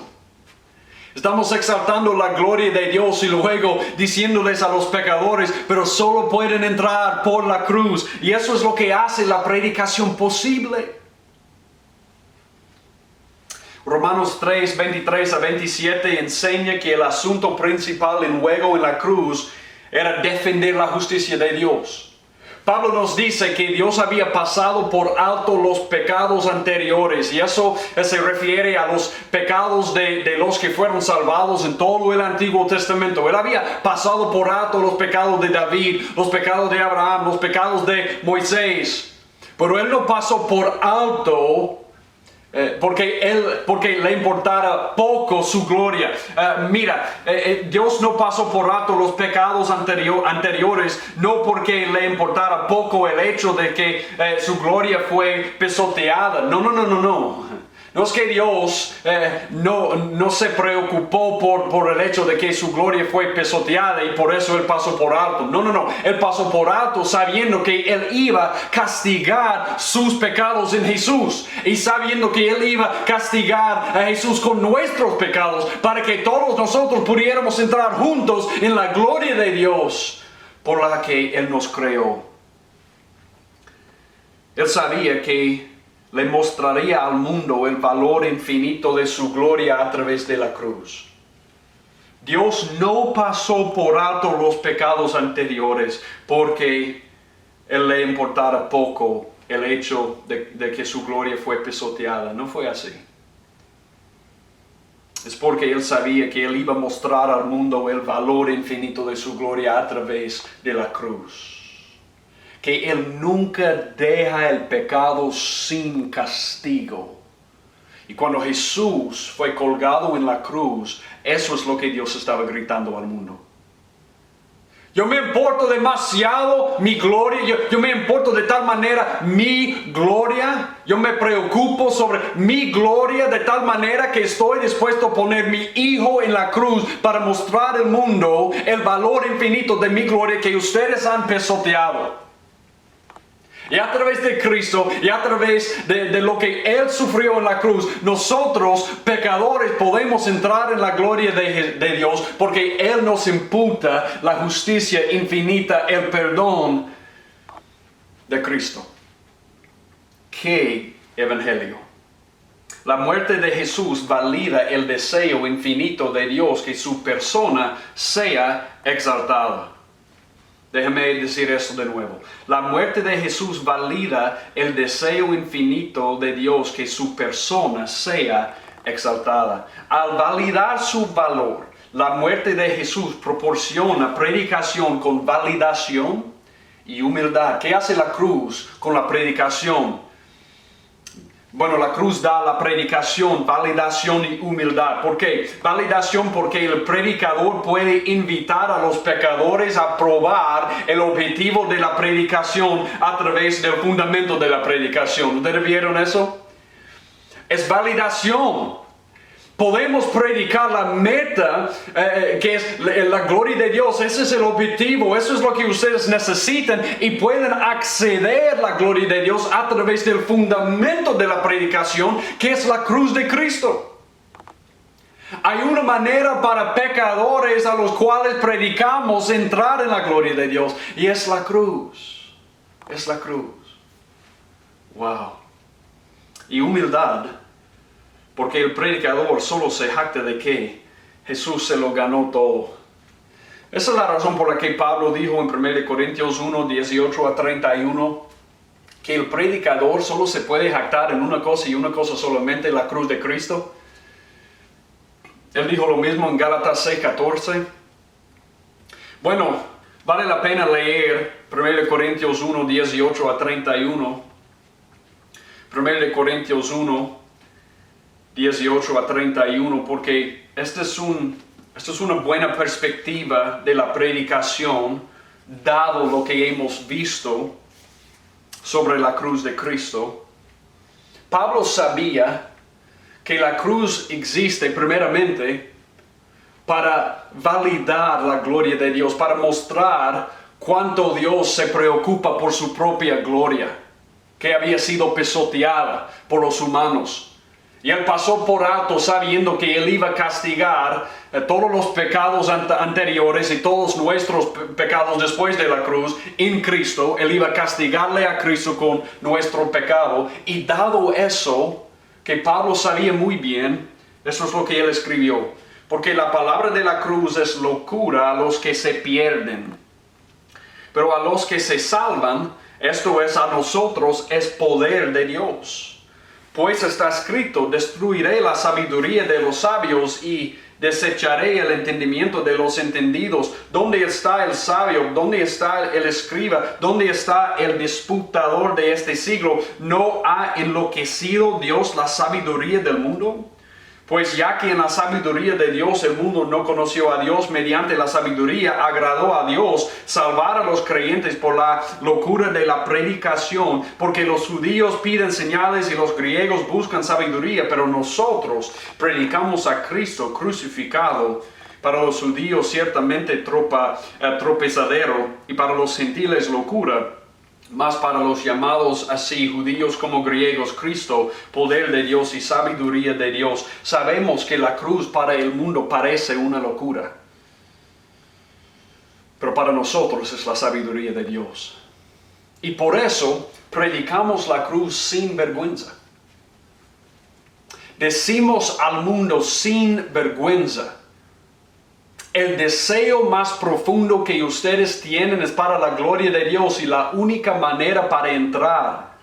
Estamos exaltando la gloria de Dios y luego diciéndoles a los pecadores, pero solo pueden entrar por la cruz. Y eso es lo que hace la predicación posible. Romanos 3, 23 a 27 enseña que el asunto principal en juego en la cruz era defender la justicia de Dios. Pablo nos dice que Dios había pasado por alto los pecados anteriores, y eso se refiere a los pecados de los que fueron salvados en todo el Antiguo Testamento. Él había pasado por alto los pecados de David, los pecados de Abraham, los pecados de Moisés, pero Él no pasó por alto porque le importara poco su gloria. Dios no pasó por alto los pecados anteriores, no porque le importara poco el hecho de que su gloria fue pisoteada. No. No es que Dios no se preocupó por el hecho de que su gloria fue pisoteada y por eso Él pasó por alto. No. Él pasó por alto sabiendo que Él iba a castigar sus pecados en Jesús. Y sabiendo que Él iba a castigar a Jesús con nuestros pecados, para que todos nosotros pudiéramos entrar juntos en la gloria de Dios por la que Él nos creó. Él sabía que le mostraría al mundo el valor infinito de su gloria a través de la cruz. Dios no pasó por alto los pecados anteriores porque Él le importara poco el hecho de que su gloria fue pisoteada. No fue así. Es porque Él sabía que Él iba a mostrar al mundo el valor infinito de su gloria a través de la cruz. Que Él nunca deja el pecado sin castigo. Y cuando Jesús fue colgado en la cruz, eso es lo que Dios estaba gritando al mundo. Yo me importo demasiado mi gloria, yo me importo de tal manera mi gloria, yo me preocupo sobre mi gloria de tal manera que estoy dispuesto a poner mi Hijo en la cruz para mostrar al mundo el valor infinito de mi gloria que ustedes han pisoteado. Y a través de Cristo y a través de lo que Él sufrió en la cruz, nosotros pecadores podemos entrar en la gloria de Dios, porque Él nos imputa la justicia infinita, el perdón de Cristo. ¡Qué evangelio! La muerte de Jesús valida el deseo infinito de Dios que su persona sea exaltada. Déjame decir eso de nuevo. La muerte de Jesús valida el deseo infinito de Dios que su persona sea exaltada. Al validar su valor, la muerte de Jesús proporciona predicación con validación y humildad. ¿Qué hace la cruz con la predicación? Bueno, la cruz da la predicación, validación y humildad. ¿Por qué? Validación porque el predicador puede invitar a los pecadores a probar el objetivo de la predicación a través del fundamento de la predicación. ¿Ustedes vieron eso? Es validación. Podemos predicar la meta que es la gloria de Dios. Ese es el objetivo. Eso es lo que ustedes necesitan. Y pueden acceder a la gloria de Dios a través del fundamento de la predicación, que es la cruz de Cristo. Hay una manera para pecadores a los cuales predicamos entrar en la gloria de Dios, y es la cruz. Es la cruz. Wow. Y humildad, porque el predicador solo se jacta de que Jesús se lo ganó todo. Esa es la razón por la que Pablo dijo en 1 Corintios 1, 18 a 31, que el predicador solo se puede jactar en una cosa y una cosa solamente, la cruz de Cristo. Él dijo lo mismo en Gálatas 6, 14. Bueno, vale la pena leer 1 Corintios 1, 18 a 31. 1 Corintios 1, 18 a 31, porque esta es una buena perspectiva de la predicación, dado lo que hemos visto sobre la cruz de Cristo. Pablo sabía que la cruz existe primeramente para validar la gloria de Dios, para mostrar cuánto Dios se preocupa por su propia gloria, que había sido pisoteada por los humanos. Y él pasó por alto sabiendo que él iba a castigar todos los pecados anteriores y todos nuestros pecados después de la cruz en Cristo. Él iba a castigarle a Cristo con nuestro pecado. Y dado eso, que Pablo sabía muy bien, eso es lo que él escribió. Porque la palabra de la cruz es locura a los que se pierden. Pero a los que se salvan, esto es a nosotros, es poder de Dios. Pues está escrito, destruiré la sabiduría de los sabios y desecharé el entendimiento de los entendidos. ¿Dónde está el sabio? ¿Dónde está el escriba? ¿Dónde está el disputador de este siglo? ¿No ha enloquecido Dios la sabiduría del mundo? Pues ya que en la sabiduría de Dios el mundo no conoció a Dios, mediante la sabiduría agradó a Dios salvar a los creyentes por la locura de la predicación, porque los judíos piden señales y los griegos buscan sabiduría, pero nosotros predicamos a Cristo crucificado, para los judíos ciertamente tropezadero y para los gentiles locura. Mas para los llamados así, judíos como griegos, Cristo, poder de Dios y sabiduría de Dios. Sabemos que la cruz para el mundo parece una locura, pero para nosotros es la sabiduría de Dios. Y por eso predicamos la cruz sin vergüenza. Decimos al mundo sin vergüenza: el deseo más profundo que ustedes tienen es para la gloria de Dios, y la única manera para entrar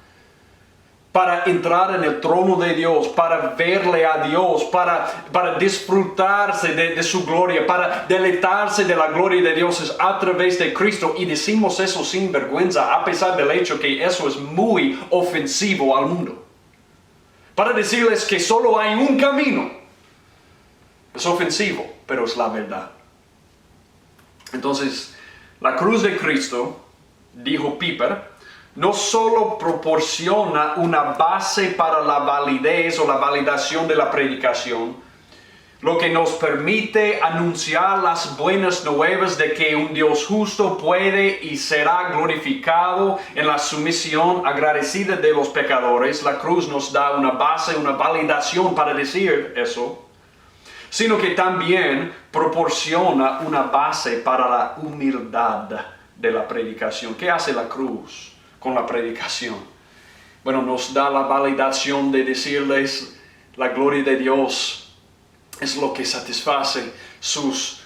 en el trono de Dios, para verle a Dios, para disfrutarse de su gloria, para deleitarse de la gloria de Dios, es a través de Cristo. Y decimos eso sin vergüenza, a pesar del hecho que eso es muy ofensivo al mundo. Para decirles que solo hay un camino, es ofensivo, pero es la verdad. Entonces, la cruz de Cristo, dijo Piper, no solo proporciona una base para la validez o la validación de la predicación, lo que nos permite anunciar las buenas nuevas de que un Dios justo puede y será glorificado en la sumisión agradecida de los pecadores. La cruz nos da una base, una validación para decir eso, sino que también proporciona una base para la humildad de la predicación. ¿Qué hace la cruz con la predicación? Bueno, nos da la validación de decirles la gloria de Dios es lo que satisface sus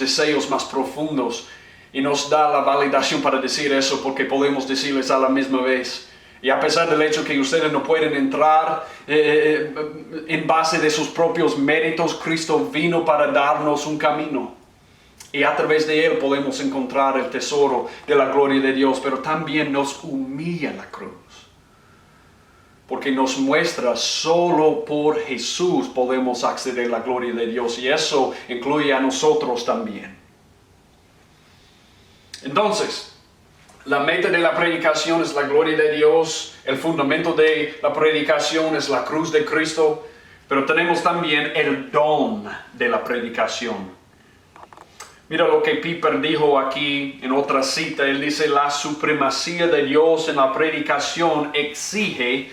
deseos más profundos, y nos da la validación para decir eso, porque podemos decirles a la misma vez: y a pesar del hecho que ustedes no pueden entrar en base de sus propios méritos, Cristo vino para darnos un camino. Y a través de Él podemos encontrar el tesoro de la gloria de Dios. Pero también nos humilla la cruz, porque nos muestra solo por Jesús podemos acceder a la gloria de Dios. Y eso incluye a nosotros también. Entonces, la meta de la predicación es la gloria de Dios. El fundamento de la predicación es la cruz de Cristo. Pero tenemos también el don de la predicación. Mira lo que Piper dijo aquí en otra cita. Él dice: la supremacía de Dios en la predicación exige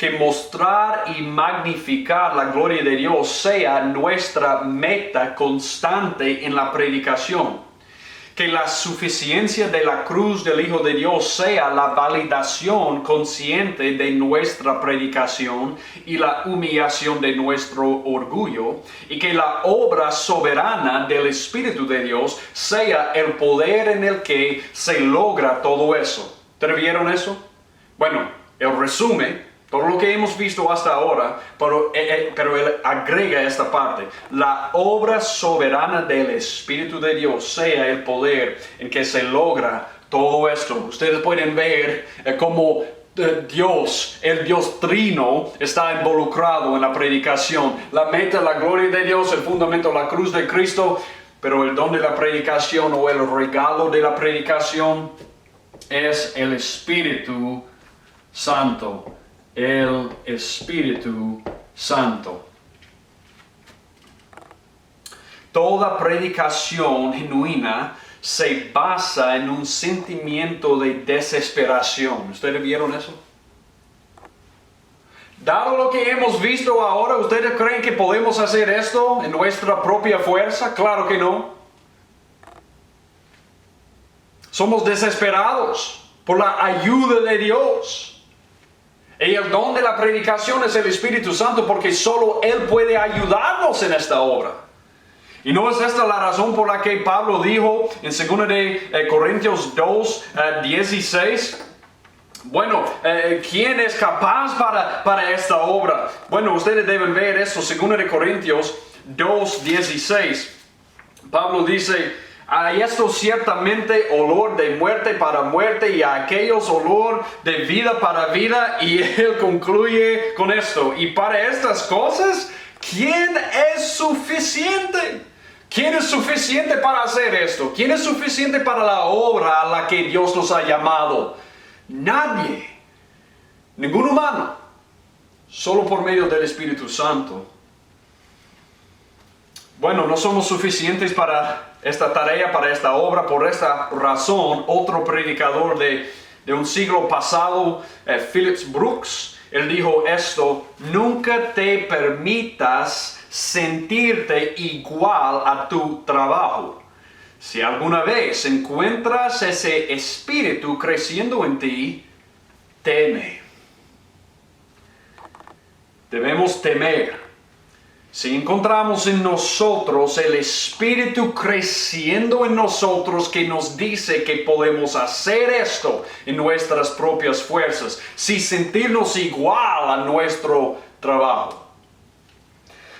que mostrar y magnificar la gloria de Dios sea nuestra meta constante en la predicación. Que la suficiencia de la cruz del Hijo de Dios sea la validación consciente de nuestra predicación y la humillación de nuestro orgullo, y que la obra soberana del Espíritu de Dios sea el poder en el que se logra todo eso. ¿Ustedes vieron eso? Bueno, el resumen, todo lo que hemos visto hasta ahora, pero él agrega esta parte. La obra soberana del Espíritu de Dios sea el poder en que se logra todo esto. Ustedes pueden ver cómo Dios, el Dios Trino, está involucrado en la predicación. La meta, la gloria de Dios, el fundamento, la cruz de Cristo, pero el don de la predicación o el regalo de la predicación es el Espíritu Santo. El Espíritu Santo. Toda predicación genuina se basa en un sentimiento de desesperación. ¿Ustedes vieron eso? Dado lo que hemos visto ahora, ¿ustedes creen que podemos hacer esto en nuestra propia fuerza? Claro que no. Somos desesperados por la ayuda de Dios. Y el don de la predicación es el Espíritu Santo, porque solo Él puede ayudarnos en esta obra. Y no es esta la razón por la que Pablo dijo en 2 de Corintios 2, 16, bueno, ¿quién es capaz para esta obra? Bueno, ustedes deben ver eso, 2 de Corintios 2, 16. Pablo dice: a esto ciertamente olor de muerte para muerte, y a aquellos olor de vida para vida. Y él concluye con esto: y para estas cosas, ¿quién es suficiente? ¿Quién es suficiente para hacer esto? ¿Quién es suficiente para la obra a la que Dios nos ha llamado? Nadie. Ningún humano. Solo por medio del Espíritu Santo. Bueno, no somos suficientes para esta tarea, para esta obra. Por esta razón, otro predicador de un siglo pasado, Phillips Brooks, él dijo esto: nunca te permitas sentirte igual a tu trabajo. Si alguna vez encuentras ese espíritu creciendo en ti, teme. Debemos temer. Si encontramos en nosotros el Espíritu creciendo en nosotros, que nos dice que podemos hacer esto en nuestras propias fuerzas, sin sentirnos igual a nuestro trabajo.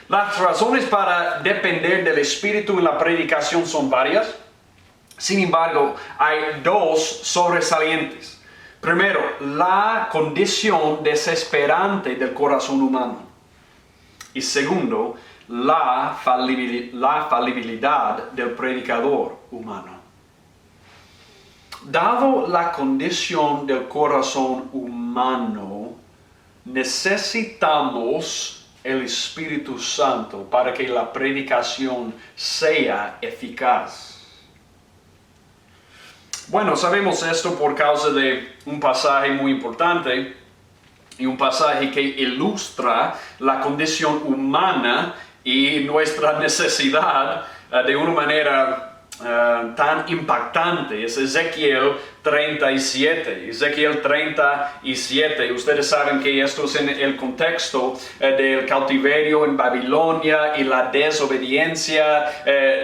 Las razones para depender del Espíritu en la predicación son varias. Sin embargo, hay dos sobresalientes. Primero, la condición desesperante del corazón humano. Y segundo, la falibilidad del predicador humano. Dado la condición del corazón humano, necesitamos el Espíritu Santo para que la predicación sea eficaz. Bueno, sabemos esto por causa de un pasaje muy importante. Y un pasaje que ilustra la condición humana y nuestra necesidad de una manera tan impactante. Es Ezequiel 37. Ezequiel 37. Ustedes saben que esto es en el contexto del cautiverio en Babilonia y la desobediencia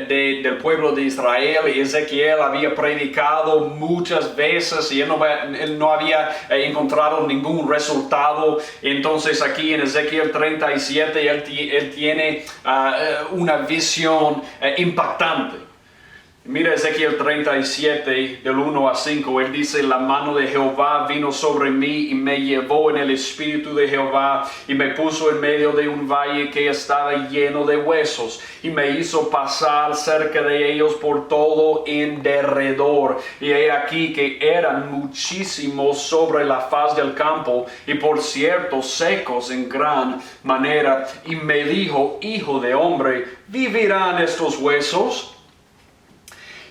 del pueblo de Israel. Y Ezequiel había predicado muchas veces y él no había encontrado ningún resultado. Entonces aquí en Ezequiel 37 él tiene una visión impactante. Mira Ezequiel 37, del 1 a 5, él dice: la mano de Jehová vino sobre mí y me llevó en el espíritu de Jehová y me puso en medio de un valle que estaba lleno de huesos y me hizo pasar cerca de ellos por todo en derredor. Y he aquí que eran muchísimos sobre la faz del campo y por cierto secos en gran manera. Y me dijo: hijo de hombre, ¿vivirán estos huesos?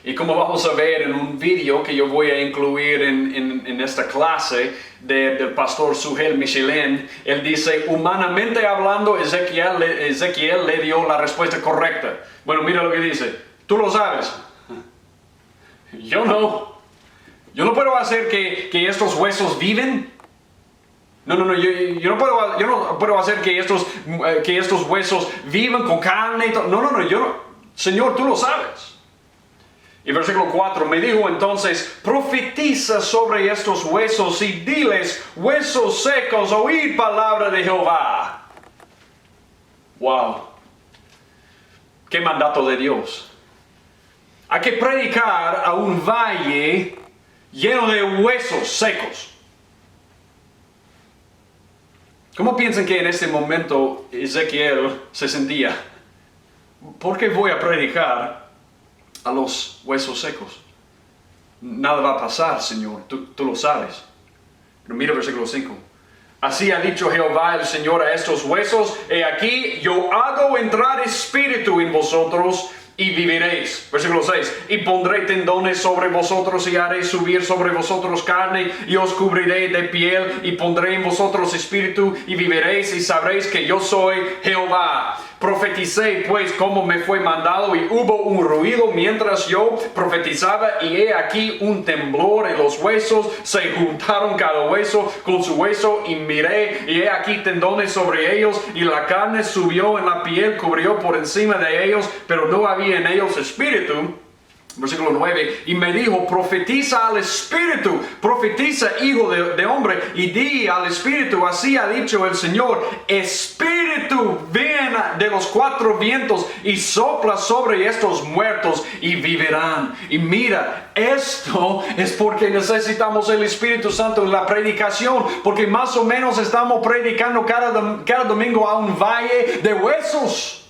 Y como vamos a ver en un video que yo voy a incluir en esta clase del pastor Sugel Michelin, él dice, humanamente hablando, Ezequiel le dio la respuesta correcta. Bueno, mira lo que dice. Tú lo sabes. Yo no. Yo no puedo hacer que estos huesos viven. No, yo no puedo hacer que estos huesos vivan con carne y todo. No, yo no. Señor, tú lo sabes. Y versículo 4, me dijo entonces, profetiza sobre estos huesos y diles, huesos secos, oíd palabra de Jehová. Wow. Qué mandato de Dios. Hay que predicar a un valle lleno de huesos secos. ¿Cómo piensan que en este momento Ezequiel se sentía? ¿Por qué voy a predicar a los huesos secos? Nada va a pasar, Señor, tú lo sabes. Pero mira versículo 5. Así ha dicho Jehová el Señor a estos huesos, he aquí yo hago entrar espíritu en vosotros y viviréis. Versículo 6. Y pondré tendones sobre vosotros y haré subir sobre vosotros carne y os cubriré de piel y pondré en vosotros espíritu y viviréis y sabréis que yo soy Jehová. Profeticé pues como me fue mandado y hubo un ruido mientras yo profetizaba y he aquí un temblor en los huesos, se juntaron cada hueso con su hueso y miré y he aquí tendones sobre ellos y la carne subió en la piel, cubrió por encima de ellos, pero no había en ellos espíritu. Versículo 9, y me dijo, profetiza al espíritu, profetiza hijo de hombre, y di al espíritu, así ha dicho el Señor, espíritu ven de los cuatro vientos y sopla sobre estos muertos y vivirán. Y mira, esto es porque necesitamos el Espíritu Santo en la predicación, porque más o menos estamos predicando cada domingo a un valle de huesos.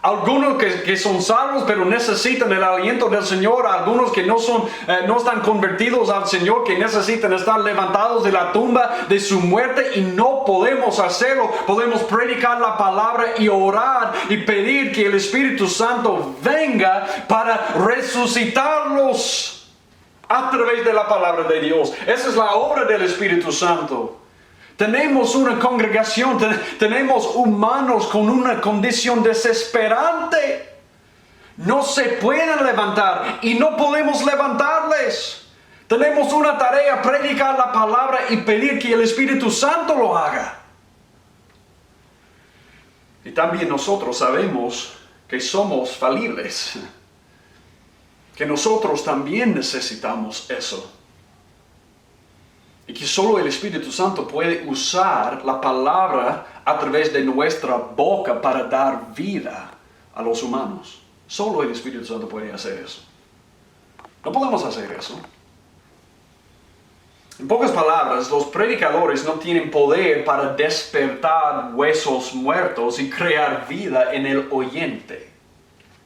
Algunos que son salvos pero necesitan el aliento del Señor. Algunos que no están convertidos al Señor, que necesitan estar levantados de la tumba de su muerte y no podemos hacerlo. Podemos predicar la palabra y orar y pedir que el Espíritu Santo venga para resucitarlos a través de la palabra de Dios. Esa es la obra del Espíritu Santo. Tenemos una congregación, tenemos humanos con una condición desesperante. No se pueden levantar y no podemos levantarles. Tenemos una tarea, predicar la palabra y pedir que el Espíritu Santo lo haga. Y también nosotros sabemos que somos falibles, que nosotros también necesitamos eso. Y que solo el Espíritu Santo puede usar la palabra a través de nuestra boca para dar vida a los humanos. Solo el Espíritu Santo puede hacer eso. No podemos hacer eso. En pocas palabras, los predicadores no tienen poder para despertar huesos muertos y crear vida en el oyente.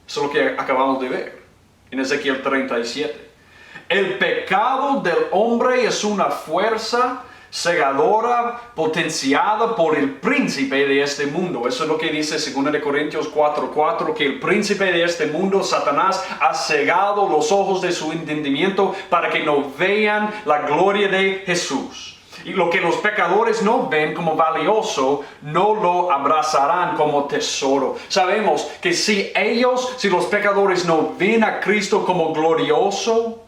Eso es lo que acabamos de ver en Ezequiel 37. El pecado del hombre es una fuerza cegadora potenciada por el príncipe de este mundo. Eso es lo que dice 2 Corintios 4:4, que el príncipe de este mundo, Satanás, ha cegado los ojos de su entendimiento para que no vean la gloria de Jesús. Y lo que los pecadores no ven como valioso, no lo abrazarán como tesoro. Sabemos que si los pecadores no ven a Cristo como glorioso,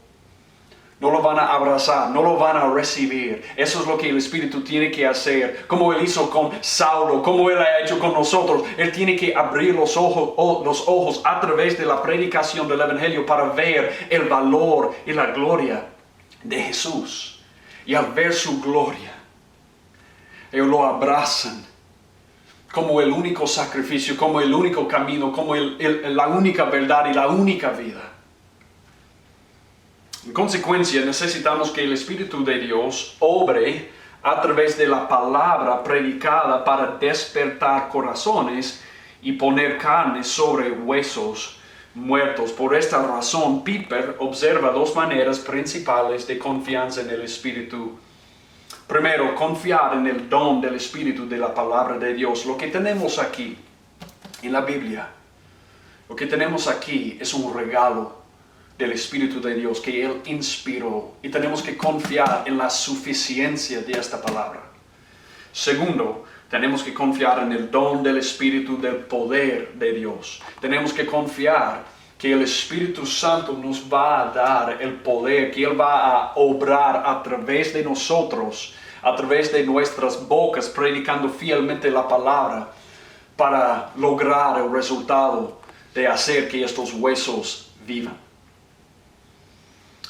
no lo van a abrazar, no lo van a recibir. Eso es lo que el Espíritu tiene que hacer, como Él hizo con Saulo, como Él ha hecho con nosotros. Él tiene que abrir los ojos a través de la predicación del Evangelio para ver el valor y la gloria de Jesús. Y al ver su gloria, ellos lo abrazan como el único sacrificio, como el único camino, como la única verdad y la única vida. En consecuencia, necesitamos que el Espíritu de Dios obre a través de la palabra predicada para despertar corazones y poner carne sobre huesos muertos. Por esta razón, Piper observa dos maneras principales de confianza en el Espíritu. Primero, confiar en el don del Espíritu de la palabra de Dios. Lo que tenemos aquí en la Biblia, lo que tenemos aquí es un regalo del Espíritu de Dios que Él inspiró. Y tenemos que confiar en la suficiencia de esta palabra. Segundo, tenemos que confiar en el don del Espíritu del poder de Dios. Tenemos que confiar que el Espíritu Santo nos va a dar el poder, que Él va a obrar a través de nosotros, a través de nuestras bocas, predicando fielmente la palabra para lograr el resultado de hacer que estos huesos vivan.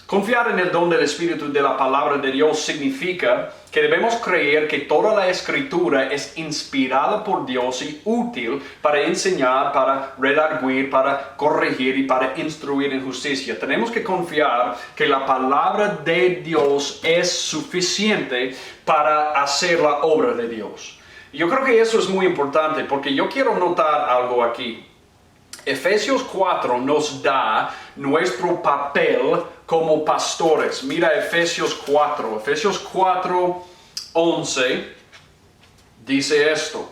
Confiar en el don del Espíritu de la palabra de Dios significa que debemos creer que toda la Escritura es inspirada por Dios y útil para enseñar, para redarguir, para corregir y para instruir en justicia. Tenemos que confiar que la palabra de Dios es suficiente para hacer la obra de Dios. Yo creo que eso es muy importante porque yo quiero notar algo aquí. Efesios 4 nos da nuestro papel como pastores. Mira Efesios 4, 11 dice esto.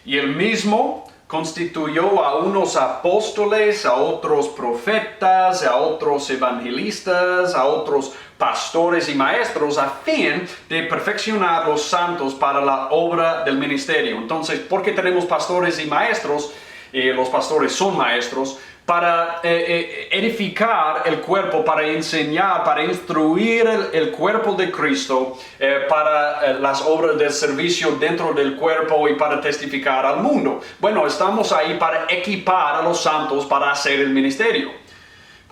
Y él mismo constituyó a unos apóstoles, a otros profetas, a otros evangelistas, a otros pastores y maestros a fin de perfeccionar los santos para la obra del ministerio. Entonces, ¿por qué tenemos pastores y maestros? Los pastores son maestros para edificar el cuerpo, para enseñar, para instruir el cuerpo de Cristo, para las obras del servicio dentro del cuerpo y para testificar al mundo. Bueno, estamos ahí para equipar a los santos para hacer el ministerio.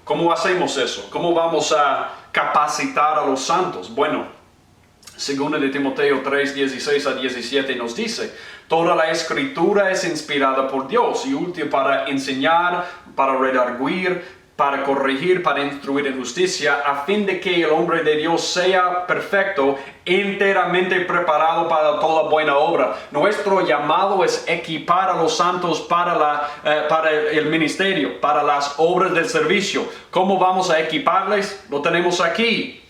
¿Cómo hacemos eso? ¿Cómo vamos a capacitar a los santos? Bueno, 2 de Timoteo 3, 16 a 17 nos dice: toda la Escritura es inspirada por Dios y útil para enseñar, para redarguir, para corregir, para instruir en justicia, a fin de que el hombre de Dios sea perfecto, enteramente preparado para toda buena obra. Nuestro llamado es equipar a los santos para el ministerio, para las obras del servicio. ¿Cómo vamos a equiparles? Lo tenemos aquí.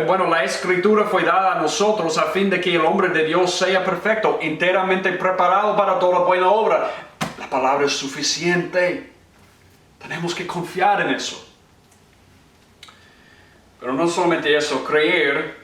Bueno, la Escritura fue dada a nosotros a fin de que el hombre de Dios sea perfecto, enteramente preparado para toda buena obra. La palabra es suficiente. Tenemos que confiar en eso. Pero no solamente eso, creer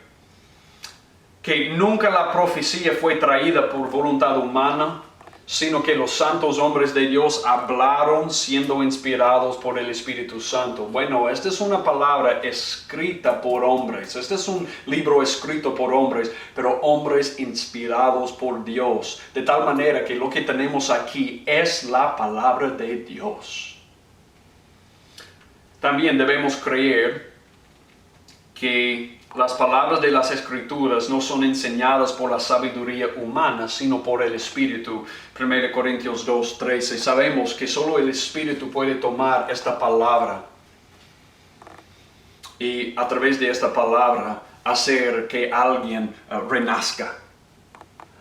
que nunca la profecía fue traída por voluntad humana, sino que los santos hombres de Dios hablaron siendo inspirados por el Espíritu Santo. Bueno, esta es una palabra escrita por hombres. Este es un libro escrito por hombres, pero hombres inspirados por Dios. De tal manera que lo que tenemos aquí es la palabra de Dios. También debemos creer que las palabras de las Escrituras no son enseñadas por la sabiduría humana, sino por el Espíritu. 1 Corintios 2:13. Sabemos que solo el Espíritu puede tomar esta palabra y a través de esta palabra hacer que alguien renazca.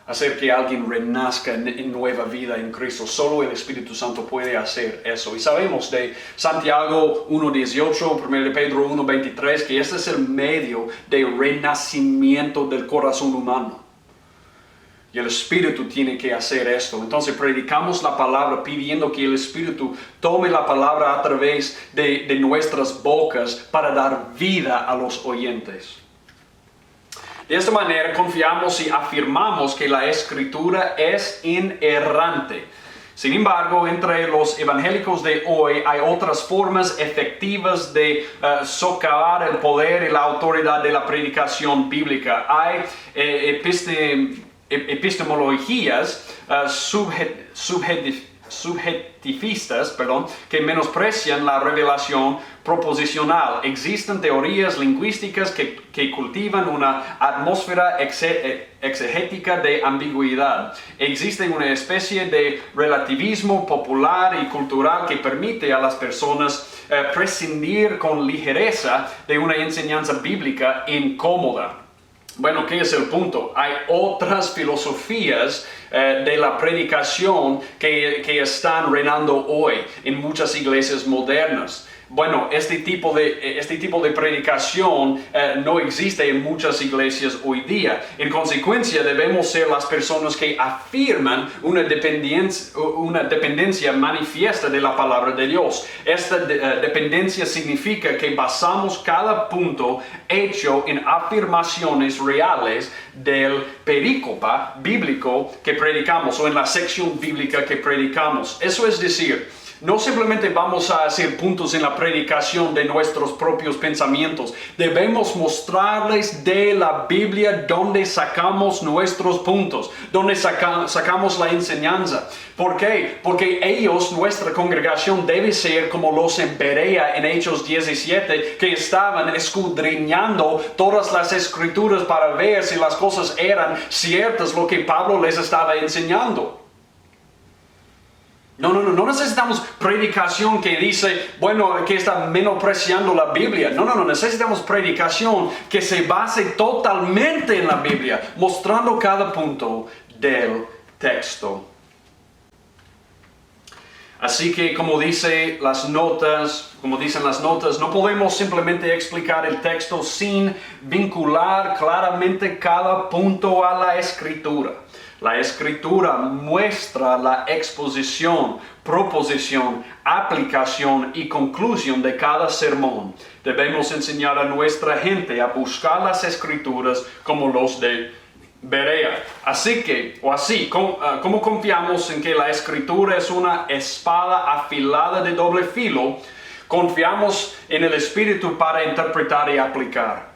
Hacer que alguien renazca en nueva vida en Cristo. Solo el Espíritu Santo puede hacer eso. Y sabemos de Santiago 1:18, 1 de Pedro 1:23, que este es el medio de renacimiento del corazón humano. Y el Espíritu tiene que hacer esto. Entonces predicamos la palabra pidiendo que el Espíritu tome la palabra a través de nuestras bocas para dar vida a los oyentes. De esta manera confiamos y afirmamos que la Escritura es inerrante. Sin embargo, entre los evangélicos de hoy hay otras formas efectivas de socavar el poder y la autoridad de la predicación bíblica. Hay epistemologías subjetivistas, que menosprecian la revelación proposicional. Existen teorías lingüísticas que cultivan una atmósfera exegética de ambigüedad. Existe una especie de relativismo popular y cultural que permite a las personas prescindir con ligereza de una enseñanza bíblica incómoda. Bueno, ¿qué es el punto? Hay otras filosofías de la predicación que están reinando hoy en muchas iglesias modernas. Bueno, este tipo de predicación no existe en muchas iglesias hoy día. En consecuencia, debemos ser las personas que afirman una dependencia manifiesta de la palabra de Dios. Esta dependencia significa que basamos cada punto hecho en afirmaciones reales del perícopa bíblico que predicamos o en la sección bíblica que predicamos. Eso es decir, no simplemente vamos a hacer puntos en la predicación de nuestros propios pensamientos. Debemos mostrarles de la Biblia donde sacamos nuestros puntos, donde sacamos la enseñanza. ¿Por qué? Porque ellos, nuestra congregación, debe ser como los en Berea en Hechos 17, que estaban escudriñando todas las escrituras para ver si las cosas eran ciertas, lo que Pablo les estaba enseñando. No necesitamos predicación que dice, bueno, que está menospreciando la Biblia. No, necesitamos predicación que se base totalmente en la Biblia, mostrando cada punto del texto. Así que como dicen las notas, no podemos simplemente explicar el texto sin vincular claramente cada punto a la Escritura. La Escritura muestra la exposición, proposición, aplicación y conclusión de cada sermón. Debemos enseñar a nuestra gente a buscar las Escrituras como los de Berea. ¿Cómo confiamos en que la Escritura es una espada afilada de doble filo? Confiamos en el Espíritu para interpretar y aplicar.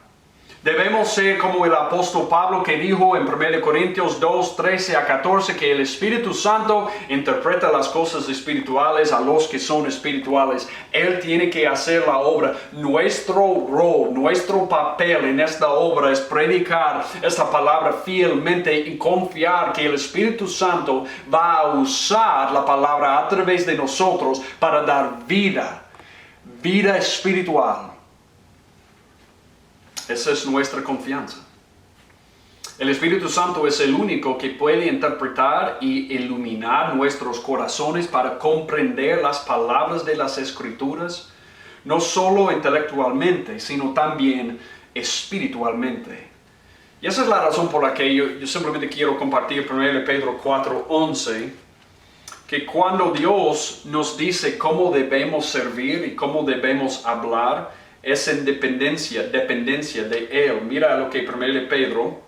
Debemos ser como el apóstol Pablo que dijo en 1 Corintios 2, 13 a 14 que el Espíritu Santo interpreta las cosas espirituales a los que son espirituales. Él tiene que hacer la obra. Nuestro rol, nuestro papel en esta obra es predicar esta palabra fielmente y confiar que el Espíritu Santo va a usar la palabra a través de nosotros para dar vida espiritual. Esa es nuestra confianza. El Espíritu Santo es el único que puede interpretar y iluminar nuestros corazones para comprender las palabras de las Escrituras, no solo intelectualmente, sino también espiritualmente. Y esa es la razón por la que yo simplemente quiero compartir 1 Pedro 4:11, que cuando Dios nos dice cómo debemos servir y cómo debemos hablar, es en dependencia de Él. Mira lo que 1 Pedro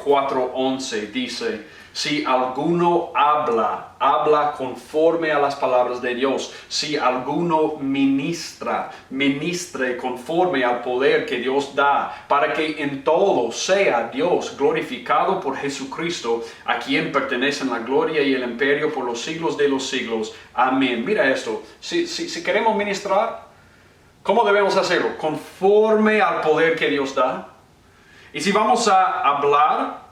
4:11 dice: si alguno habla conforme a las palabras de Dios. Si alguno ministre conforme al poder que Dios da, para que en todo sea Dios glorificado por Jesucristo, a quien pertenecen la gloria y el imperio por los siglos de los siglos. Amén. Mira esto, si queremos ministrar, ¿cómo debemos hacerlo? Conforme al poder que Dios da. Y si vamos a hablar,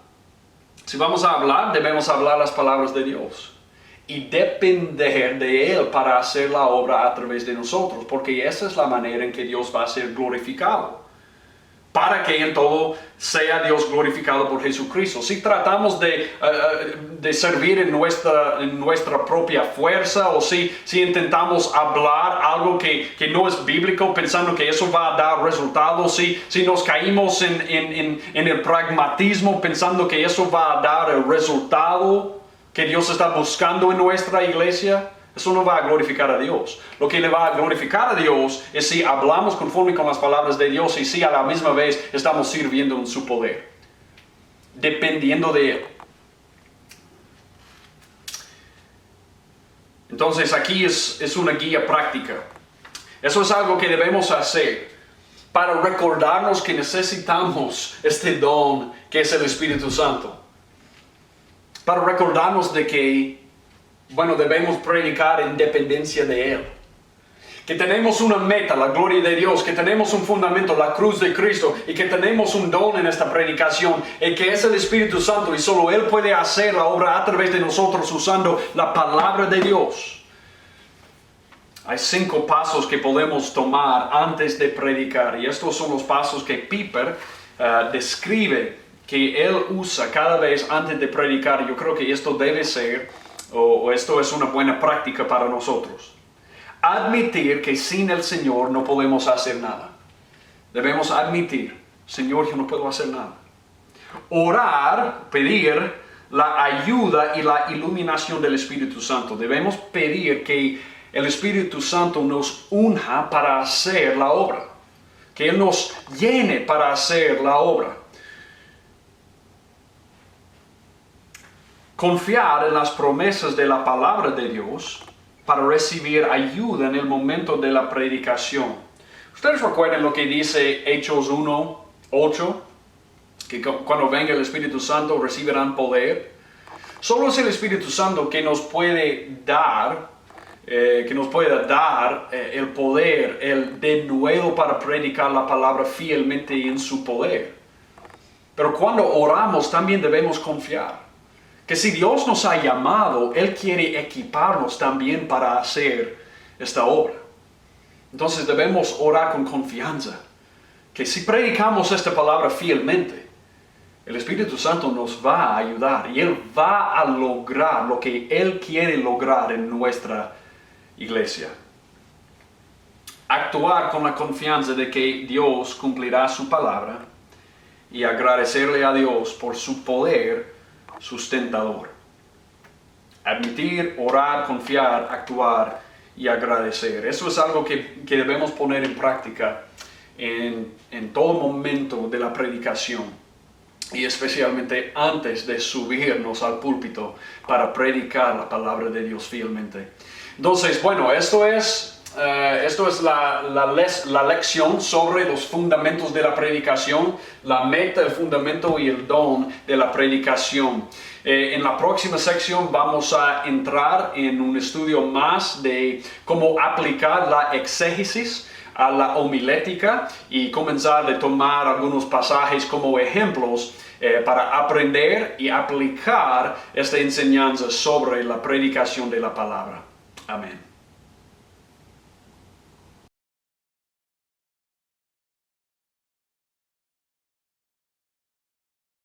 debemos hablar las palabras de Dios. Y depender de Él para hacer la obra a través de nosotros. Porque esa es la manera en que Dios va a ser glorificado. Para que en todo sea Dios glorificado por Jesucristo. Si tratamos de servir en nuestra propia fuerza, o si intentamos hablar algo que no es bíblico, pensando que eso va a dar resultados, si nos caímos en el pragmatismo, pensando que eso va a dar el resultado que Dios está buscando en nuestra iglesia, eso no va a glorificar a Dios. Lo que le va a glorificar a Dios es si hablamos conforme con las palabras de Dios y si a la misma vez estamos sirviendo en su poder, dependiendo de Él. Entonces aquí es una guía práctica. Eso es algo que debemos hacer para recordarnos que necesitamos este don que es el Espíritu Santo. Para recordarnos de que debemos predicar en dependencia de Él. Que tenemos una meta, la gloria de Dios, que tenemos un fundamento, la cruz de Cristo, y que tenemos un don en esta predicación, y que es el Espíritu Santo, y solo Él puede hacer la obra a través de nosotros usando la palabra de Dios. Hay 5 pasos que podemos tomar antes de predicar, y estos son los pasos que Piper describe, que él usa cada vez antes de predicar. Yo creo que esto debe ser, o esto es una buena práctica para nosotros. admitir que sin el Señor no podemos hacer nada. Debemos admitir, Señor, yo no puedo hacer nada. Orar, pedir la ayuda y la iluminación del Espíritu Santo. Debemos pedir que el Espíritu Santo nos unja para hacer la obra. Que Él nos llene para hacer la obra. Confiar en las promesas de la palabra de Dios para recibir ayuda en el momento de la predicación. Ustedes recuerdan lo que dice Hechos 1:8, que cuando venga el Espíritu Santo recibirán poder. Solo es el Espíritu Santo que nos puede dar, el poder, el denuedo para predicar la palabra fielmente y en su poder. Pero cuando oramos también debemos confiar que si Dios nos ha llamado, Él quiere equiparnos también para hacer esta obra. Entonces debemos orar con confianza, que si predicamos esta palabra fielmente, el Espíritu Santo nos va a ayudar y Él va a lograr lo que Él quiere lograr en nuestra iglesia. Actuar con la confianza de que Dios cumplirá su palabra y agradecerle a Dios por su poder sustentador. Admitir, orar, confiar, actuar y agradecer. Eso es algo que debemos poner en práctica en todo momento de la predicación. Y especialmente antes de subirnos al púlpito para predicar la palabra de Dios fielmente. Entonces, bueno, esto es la lección sobre los fundamentos de la predicación, la meta, el fundamento y el don de la predicación. En la próxima sección vamos a entrar en un estudio más de cómo aplicar la exégesis a la homilética y comenzar a tomar algunos pasajes como ejemplos para aprender y aplicar esta enseñanza sobre la predicación de la palabra. Amén.